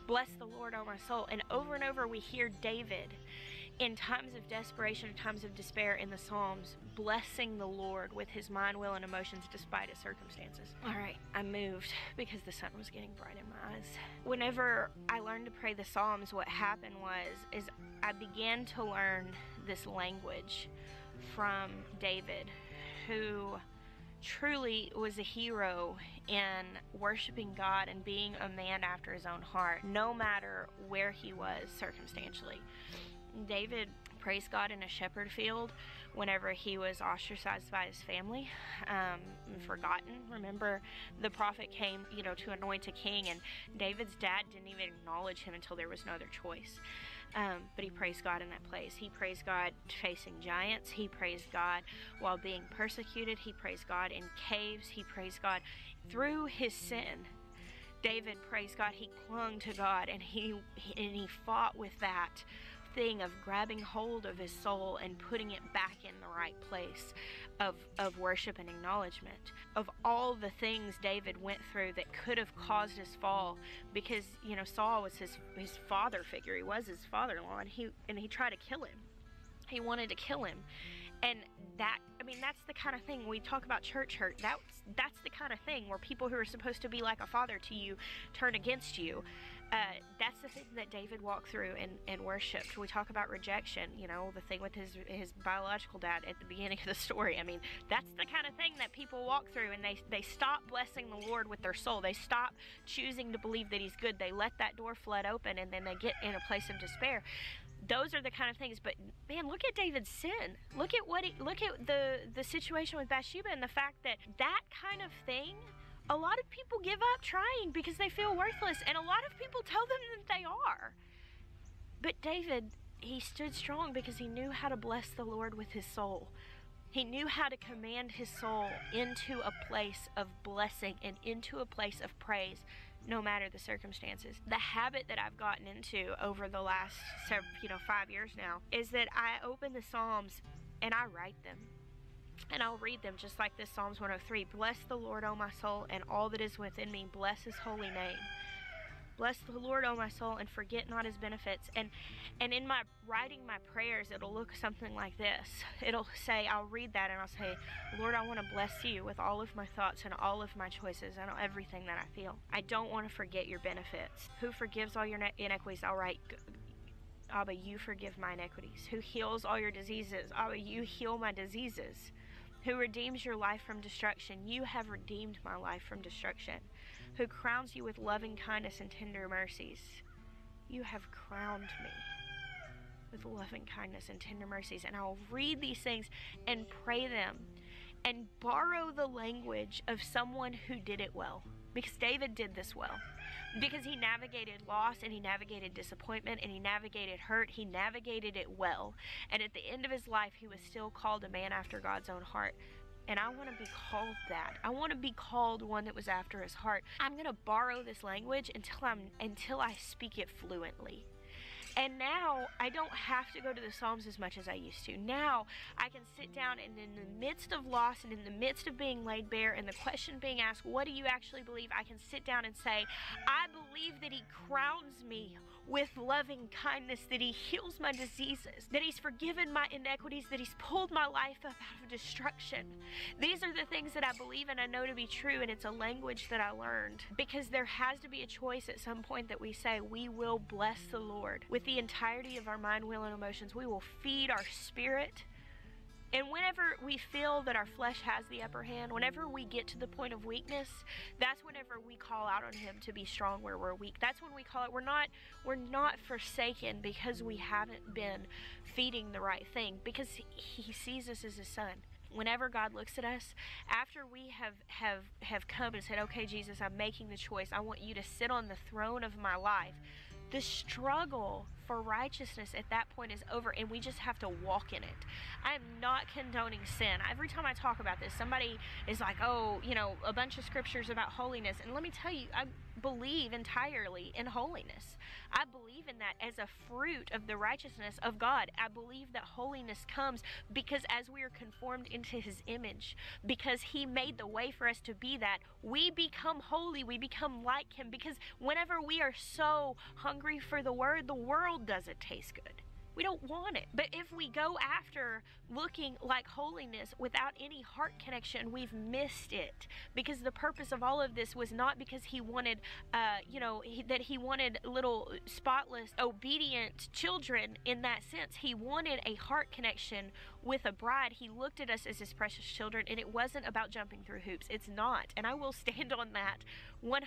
Bless the Lord, oh my soul. And over we hear David in times of desperation, in times of despair in the Psalms, blessing the Lord with his mind, will, and emotions despite his circumstances. All right, I moved because the sun was getting bright in my eyes. Whenever I learned to pray the Psalms, what happened is I began to learn this language from David, who truly was a hero in worshiping God and being a man after his own heart, no matter where he was circumstantially. David praised God in a shepherd field whenever he was ostracized by his family, and forgotten. Remember, the prophet came, to anoint a king, and David's dad didn't even acknowledge him until there was no other choice. But he praised God in that place. He praised God facing giants. He praised God while being persecuted. He praised God in caves. He praised God through his sin. David praised God. He clung to God, and he fought with that thing of grabbing hold of his soul and putting it back in the right place of worship and acknowledgement. Of all the things David went through that could have caused his fall, because Saul was his father figure. He was his father-in-law, and he tried to kill him. He wanted to kill him. And that's the kind of thing we talk about church hurt. That's the kind of thing where people who are supposed to be like a father to you turn against you. That's the thing that David walked through and worshipped. We talk about rejection, you know, the thing with his biological dad at the beginning of the story. I mean, that's the kind of thing that people walk through, and they stop blessing the Lord with their soul. They stop choosing to believe that he's good. They let that door flood open, and then they get in a place of despair. Those are the kind of things. But man, look at David's sin. Look at the situation with Bathsheba, and the fact that kind of thing, a lot of people give up trying because they feel worthless, and a lot of people tell them that they are. But David, he stood strong because he knew how to bless the Lord with his soul. He knew how to command his soul into a place of blessing and into a place of praise, no matter the circumstances. The habit that I've gotten into over the last 5 years now is that I open the Psalms and I write them. And I'll read them just like this Psalms 103. Bless the Lord, O my soul, and all that is within me. Bless his holy name. Bless the Lord, O my soul, and forget not his benefits. And in my writing my prayers, it'll look something like this. It'll say, I'll read that and I'll say, Lord, I want to bless you with all of my thoughts and all of my choices and everything that I feel. I don't want to forget your benefits. Who forgives all your iniquities? I'll write, Abba, you forgive my iniquities. Who heals all your diseases? Abba, you heal my diseases. Who redeems your life from destruction? You have redeemed my life from destruction. Who crowns you with loving kindness and tender mercies? You have crowned me with loving kindness and tender mercies. And I'll read these things and pray them and borrow the language of someone who did it well. Because David did this well. Because he navigated loss, and he navigated disappointment, and he navigated hurt. He navigated it well. And at the end of his life, he was still called a man after God's own heart. And I want to be called that. I want to be called one that was after his heart. I'm going to borrow this language until I speak it fluently. And now I don't have to go to the Psalms as much as I used to. Now I can sit down, and in the midst of loss and in the midst of being laid bare and the question being asked, what do you actually believe? I can sit down and say, I believe that he crowns me with loving kindness, that he heals my diseases, that he's forgiven my iniquities, that he's pulled my life up out of destruction. These are the things that I believe and I know to be true, and it's a language that I learned, because there has to be a choice at some point that we say, we will bless the Lord with the entirety of our mind, will, and emotions. We will feed our spirit. And whenever we feel that our flesh has the upper hand, whenever we get to the point of weakness, that's whenever we call out on him to be strong where we're weak. That's when we call it. We're not forsaken because we haven't been feeding the right thing, because he sees us as his son. Whenever God looks at us, after we have come and said, okay, Jesus, I'm making the choice. I want you to sit on the throne of my life. The struggle for righteousness at that point is over, and we just have to walk in it. I am not condoning sin. Every time I talk about this, somebody is like, oh, a bunch of scriptures about holiness. And let me tell you, I believe entirely in holiness. I believe in that as a fruit of the righteousness of God. I believe that holiness comes because as we are conformed into his image, because he made the way for us to be that, we become holy, we become like him, because whenever we are so hungry for the world doesn't taste good. We don't want it. But if we go after looking like holiness without any heart connection, we've missed it. Because the purpose of all of this was not because he wanted, that he wanted little spotless, obedient children in that sense. He wanted a heart connection with a bride. He looked at us as his precious children, and it wasn't about jumping through hoops. It's not. And I will stand on that 100%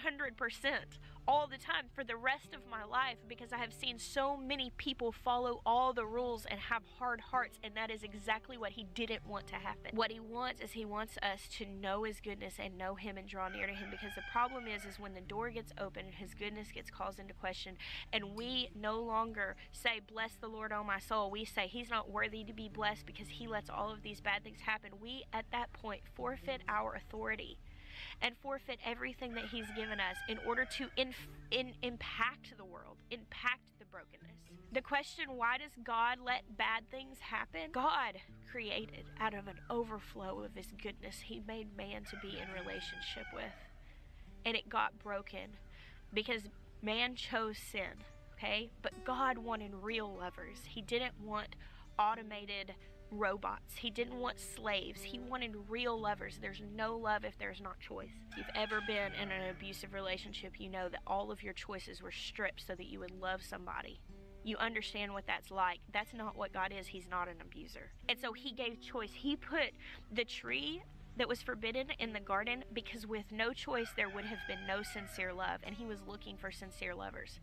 all the time for the rest of my life, because I have seen so many people follow all the rules and have hard hearts, and that is exactly what he didn't want to happen. What he wants is he wants us to know his goodness and know him and draw near to him, because the problem is when the door gets open and his goodness gets called into question, and we no longer say, bless the Lord, O my soul. We say he's not worthy to be blessed because he lets all of these bad things happen. We at that point forfeit our authority and forfeit everything that he's given us in order to impact the world, impact the brokenness. The question, why does God let bad things happen? God created out of an overflow of his goodness. He made man to be in relationship with, and it got broken because man chose sin, okay? But God wanted real lovers. He didn't want automated robots. He didn't want slaves. He wanted real lovers. There's no love if there's not choice. If you've ever been in an abusive relationship, you know that all of your choices were stripped so that you would love somebody. You understand what that's like. That's not what God is. He's not an abuser. And so he gave choice. He put the tree that was forbidden in the garden because with no choice there would have been no sincere love, and he was looking for sincere lovers.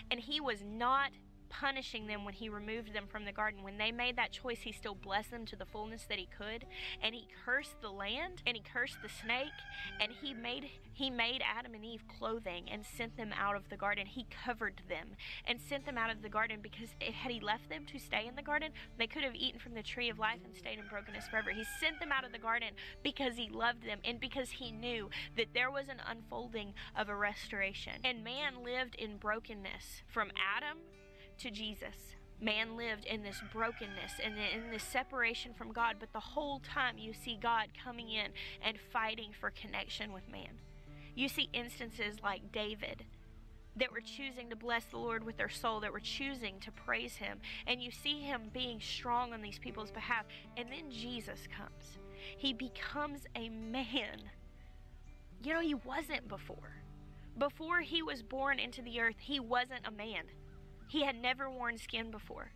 And he was not punishing them when he removed them from the garden. When they made that choice, he still blessed them to the fullness that he could, and he cursed the land, and he cursed the snake, and he made Adam and Eve clothing and sent them out of the garden. He covered them and sent them out of the garden, because had he left them to stay in the garden, they could have eaten from the tree of life and stayed in brokenness forever. He sent them out of the garden because he loved them and because he knew that there was an unfolding of a restoration. And man lived in brokenness from Adam to Jesus. Man lived in this brokenness and in this separation from God, but the whole time you see God coming in and fighting for connection with man. You see instances like David that were choosing to bless the Lord with their soul, that were choosing to praise him, and you see him being strong on these people's behalf. And then Jesus comes. He becomes a man. You know, he wasn't before. Before he was born into the earth, he wasn't a man. He had never worn skin before.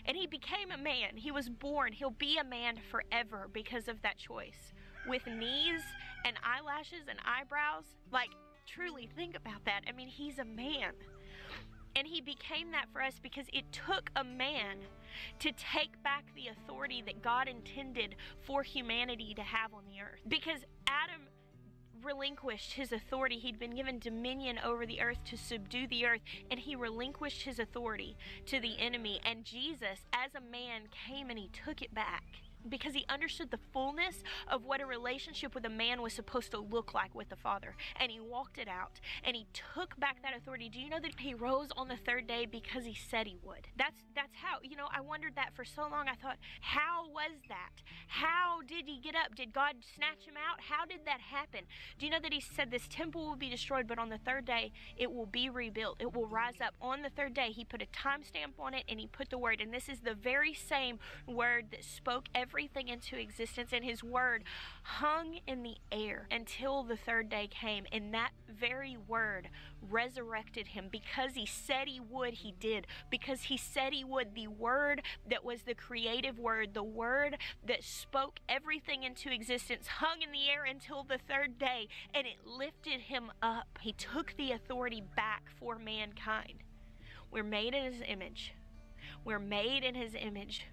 And he became a man. He was born. He'll be a man forever because of that choice. With knees and eyelashes and eyebrows. Like, truly think about that. I mean, he's a man. And he became that for us because it took a man to take back the authority that God intended for humanity to have on the earth. Because Adam relinquished his authority. He'd been given dominion over the earth to subdue the earth, and he relinquished his authority to the enemy. And Jesus, as a man, came and he took it back, because he understood the fullness of what a relationship with a man was supposed to look like with the Father. And he walked it out, and he took back that authority. Do you know that he rose on the third day because he said he would? That's how, you know, I wondered that for so long. I thought, how was that? How did he get up? Did God snatch him out? How did that happen? Do you know that he said this temple will be destroyed, but on the third day it will be rebuilt. It will rise up. On the third day, he put a timestamp on it, and he put the word, and this is the very same word that spoke everything into existence, and his word hung in the air until the third day came, and that very word resurrected him. Because he said he would, he did. Because he said he would, the word that was the creative word, the word that spoke everything into existence, hung in the air until the third day, and it lifted him up. He took the authority back for mankind. We're made in his image. We're made in his image.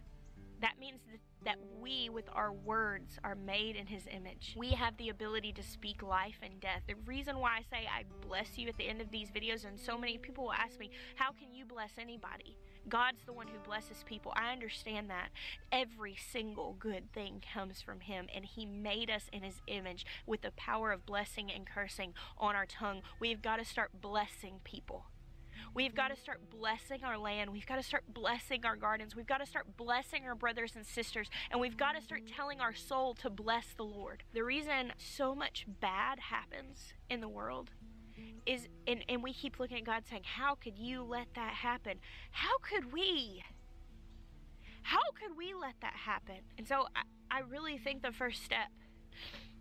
That means that we, with our words, are made in his image. We have the ability to speak life and death. The reason why I say I bless you at the end of these videos, and so many people will ask me, how can you bless anybody? God's the one who blesses people. I understand that. Every single good thing comes from him, and he made us in his image with the power of blessing and cursing on our tongue. We've got to start blessing people. We've got to start blessing our land. We've got to start blessing our gardens. We've got to start blessing our brothers and sisters. And we've got to start telling our soul to bless the Lord. The reason so much bad happens in the world is, and we keep looking at God saying, how could you let that happen? How could we? How could we let that happen? And so I really think the first step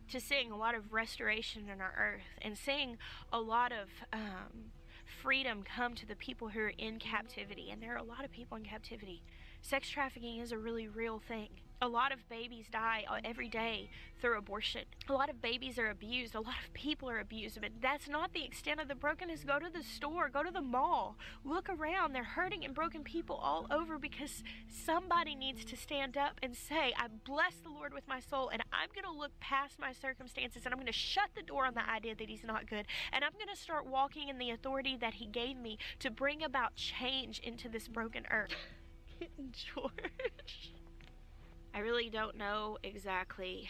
to seeing a lot of restoration in our earth and seeing a lot of freedom come to the people who are in captivity, and there are a lot of people in captivity. Sex trafficking is a really real thing. A lot of babies die every day through abortion. A lot of babies are abused. A lot of people are abused. But that's not the extent of the brokenness. Go to the store. Go to the mall. Look around. They're hurting and broken people all over because somebody needs to stand up and say, I bless the Lord with my soul, and I'm going to look past my circumstances, and I'm going to shut the door on the idea that he's not good, and I'm going to start walking in the authority that he gave me to bring about change into this broken earth. George. I really don't know exactly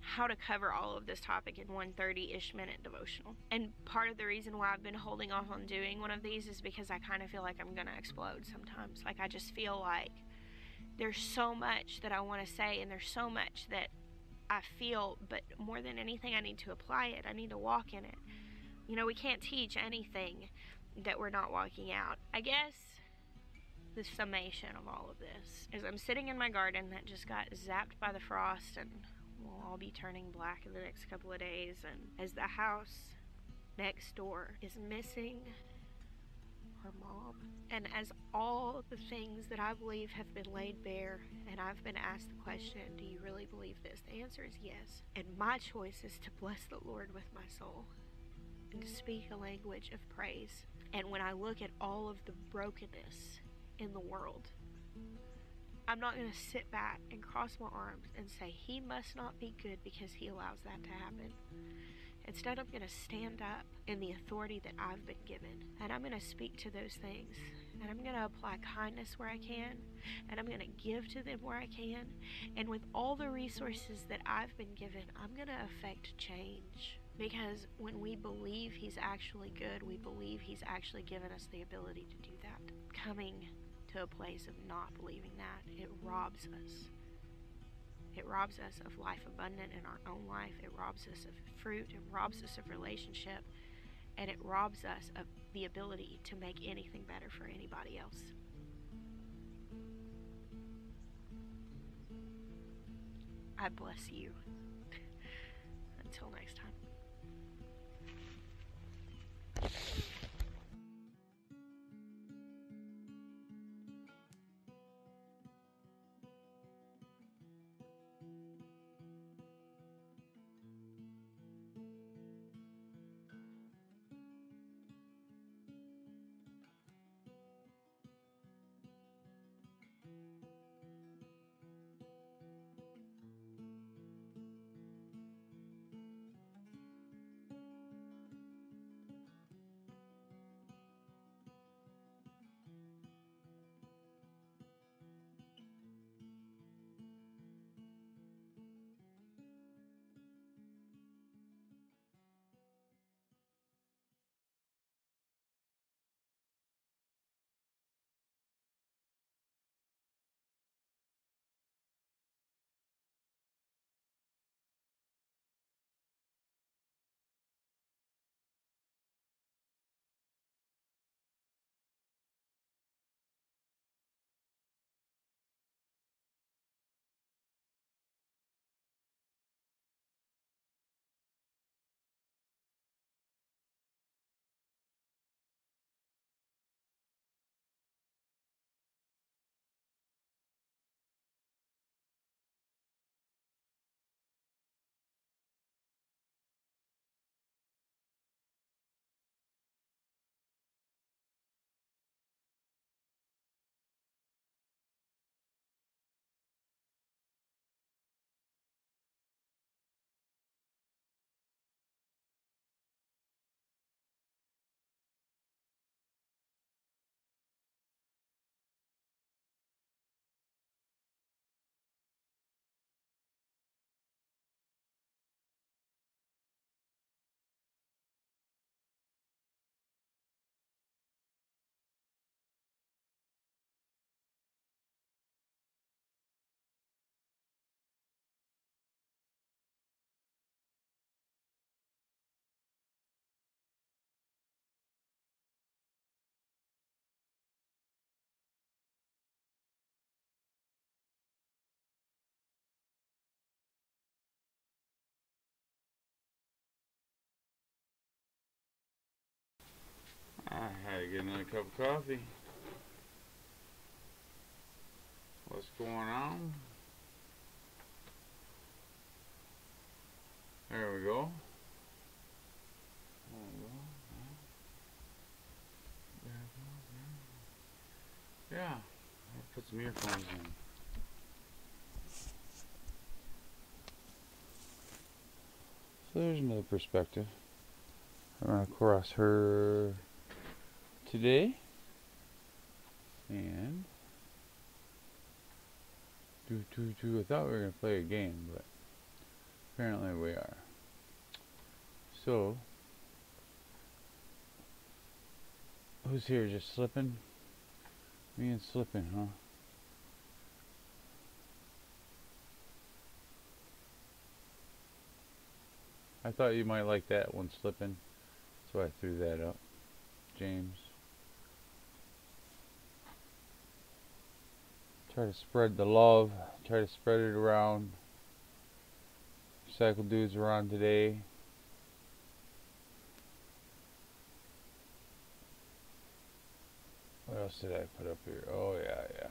how to cover all of this topic in one 30-ish minute devotional. And part of the reason why I've been holding off on doing one of these is because I kind of feel like I'm gonna explode sometimes. Like, I just feel like there's so much that I want to say, and there's so much that I feel, but more than anything, I need to apply it. I need to walk in it. You know, we can't teach anything that we're not walking out. I guess the summation of all of this is I'm sitting in my garden that just got zapped by the frost and will all be turning black in the next couple of days, and as the house next door is missing her mom, and as all the things that I believe have been laid bare, and I've been asked the question, do you really believe this? The answer is yes. And my choice is to bless the Lord with my soul and to speak a language of praise. And when I look at all of the brokenness in the world, I'm not going to sit back and cross my arms and say, he must not be good because he allows that to happen. Instead, I'm going to stand up in the authority that I've been given, and I'm going to speak to those things, and I'm going to apply kindness where I can, and I'm going to give to them where I can, and with all the resources that I've been given, I'm going to affect change. Because when we believe he's actually good, we believe he's actually given us the ability to do that. Coming to a place of not believing that, it robs us. It robs us of life abundant in our own life. It robs us of fruit. It robs us of relationship. And it robs us of the ability to make anything better for anybody else. I bless you. Until next time. I had to get another cup of coffee. What's going on? There we go. Yeah, I'll put some earphones in. So there's another perspective. I run across her today, and I thought we were going to play a game, but apparently we are. So, who's here just slipping? Me and slipping, huh? I thought you might like that one, slipping, so I threw that up. James. Try to spread the love. Try to spread it around. Cycle dudes around today. What else did I put up here? Oh yeah.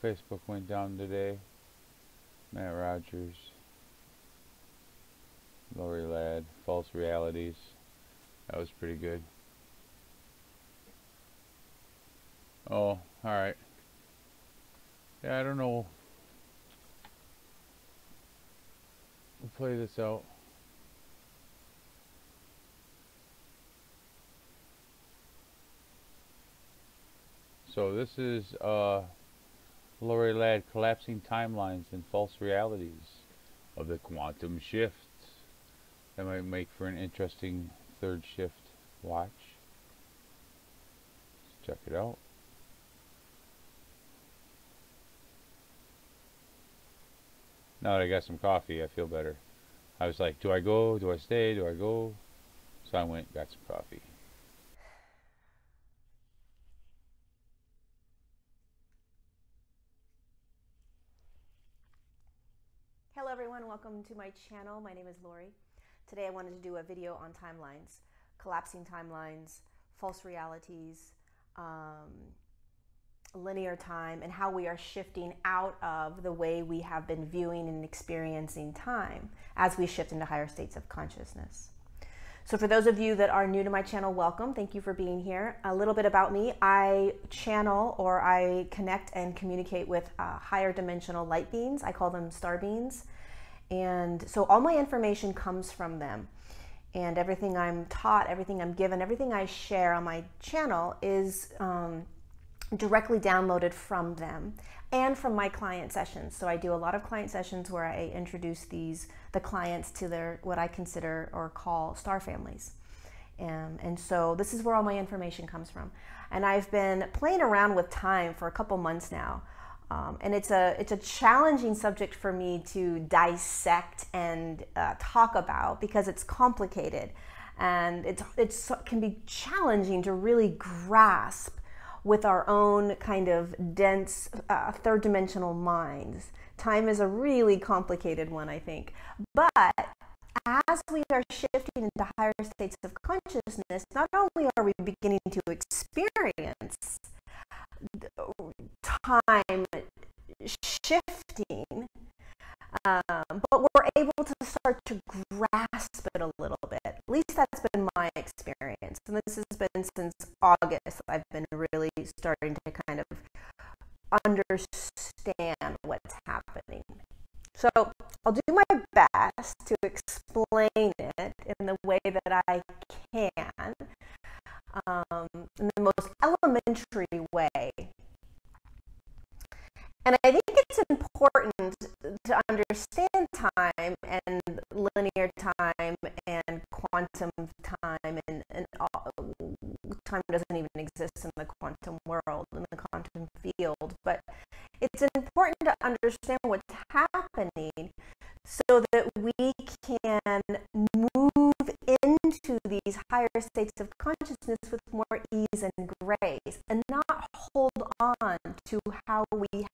Facebook went down today. Matt Rogers, Lori Ladd, False Realities. That was pretty good. Oh, alright. Yeah, I don't know. We'll play this out. So this is Lori Ladd, Collapsing Timelines and False Realities of the Quantum Shift. That might make for an interesting third shift watch. Let's check it out. Now that I got some coffee, I feel better. I was like, do I go? Do I stay? Do I go? So I went and got some coffee. Hello everyone, welcome to my channel. My name is Lori. Today I wanted to do a video on timelines, collapsing timelines, false realities, linear time, and how we are shifting out of the way we have been viewing and experiencing time as we shift into higher states of consciousness. So for those of you that are new to my channel, welcome. Thank you for being here. A little bit about me. I channel, or I connect and communicate with higher dimensional light beings. I call them star beings. And so all my information comes from them. And everything I'm taught, everything I'm given, everything I share on my channel is directly downloaded from them and from my client sessions. So I do a lot of client sessions where I introduce the clients to their, what I consider or call star families. And so this is where all my information comes from. And I've been playing around with time for a couple months now. And it's a challenging subject for me to dissect and talk about, because it's complicated and it can be challenging to really grasp with our own kind of dense third dimensional minds. Time is a really complicated one, I think. But as we are shifting into higher states of consciousness, not only are we beginning to experience time shifting, but we're able to start to grasp it a little bit. At least that's been my experience. And this has been since August. I've been really starting to kind of understand what's happening. So I'll do my best to explain it in the way that I can, in the most elementary way. And I think it's important to understand time and linear time and quantum time, and all, time doesn't even exist in the quantum world, in the quantum field. But it's important to understand what's happening so that we can move into these higher states of consciousness with more ease and grace, and not hold on to how we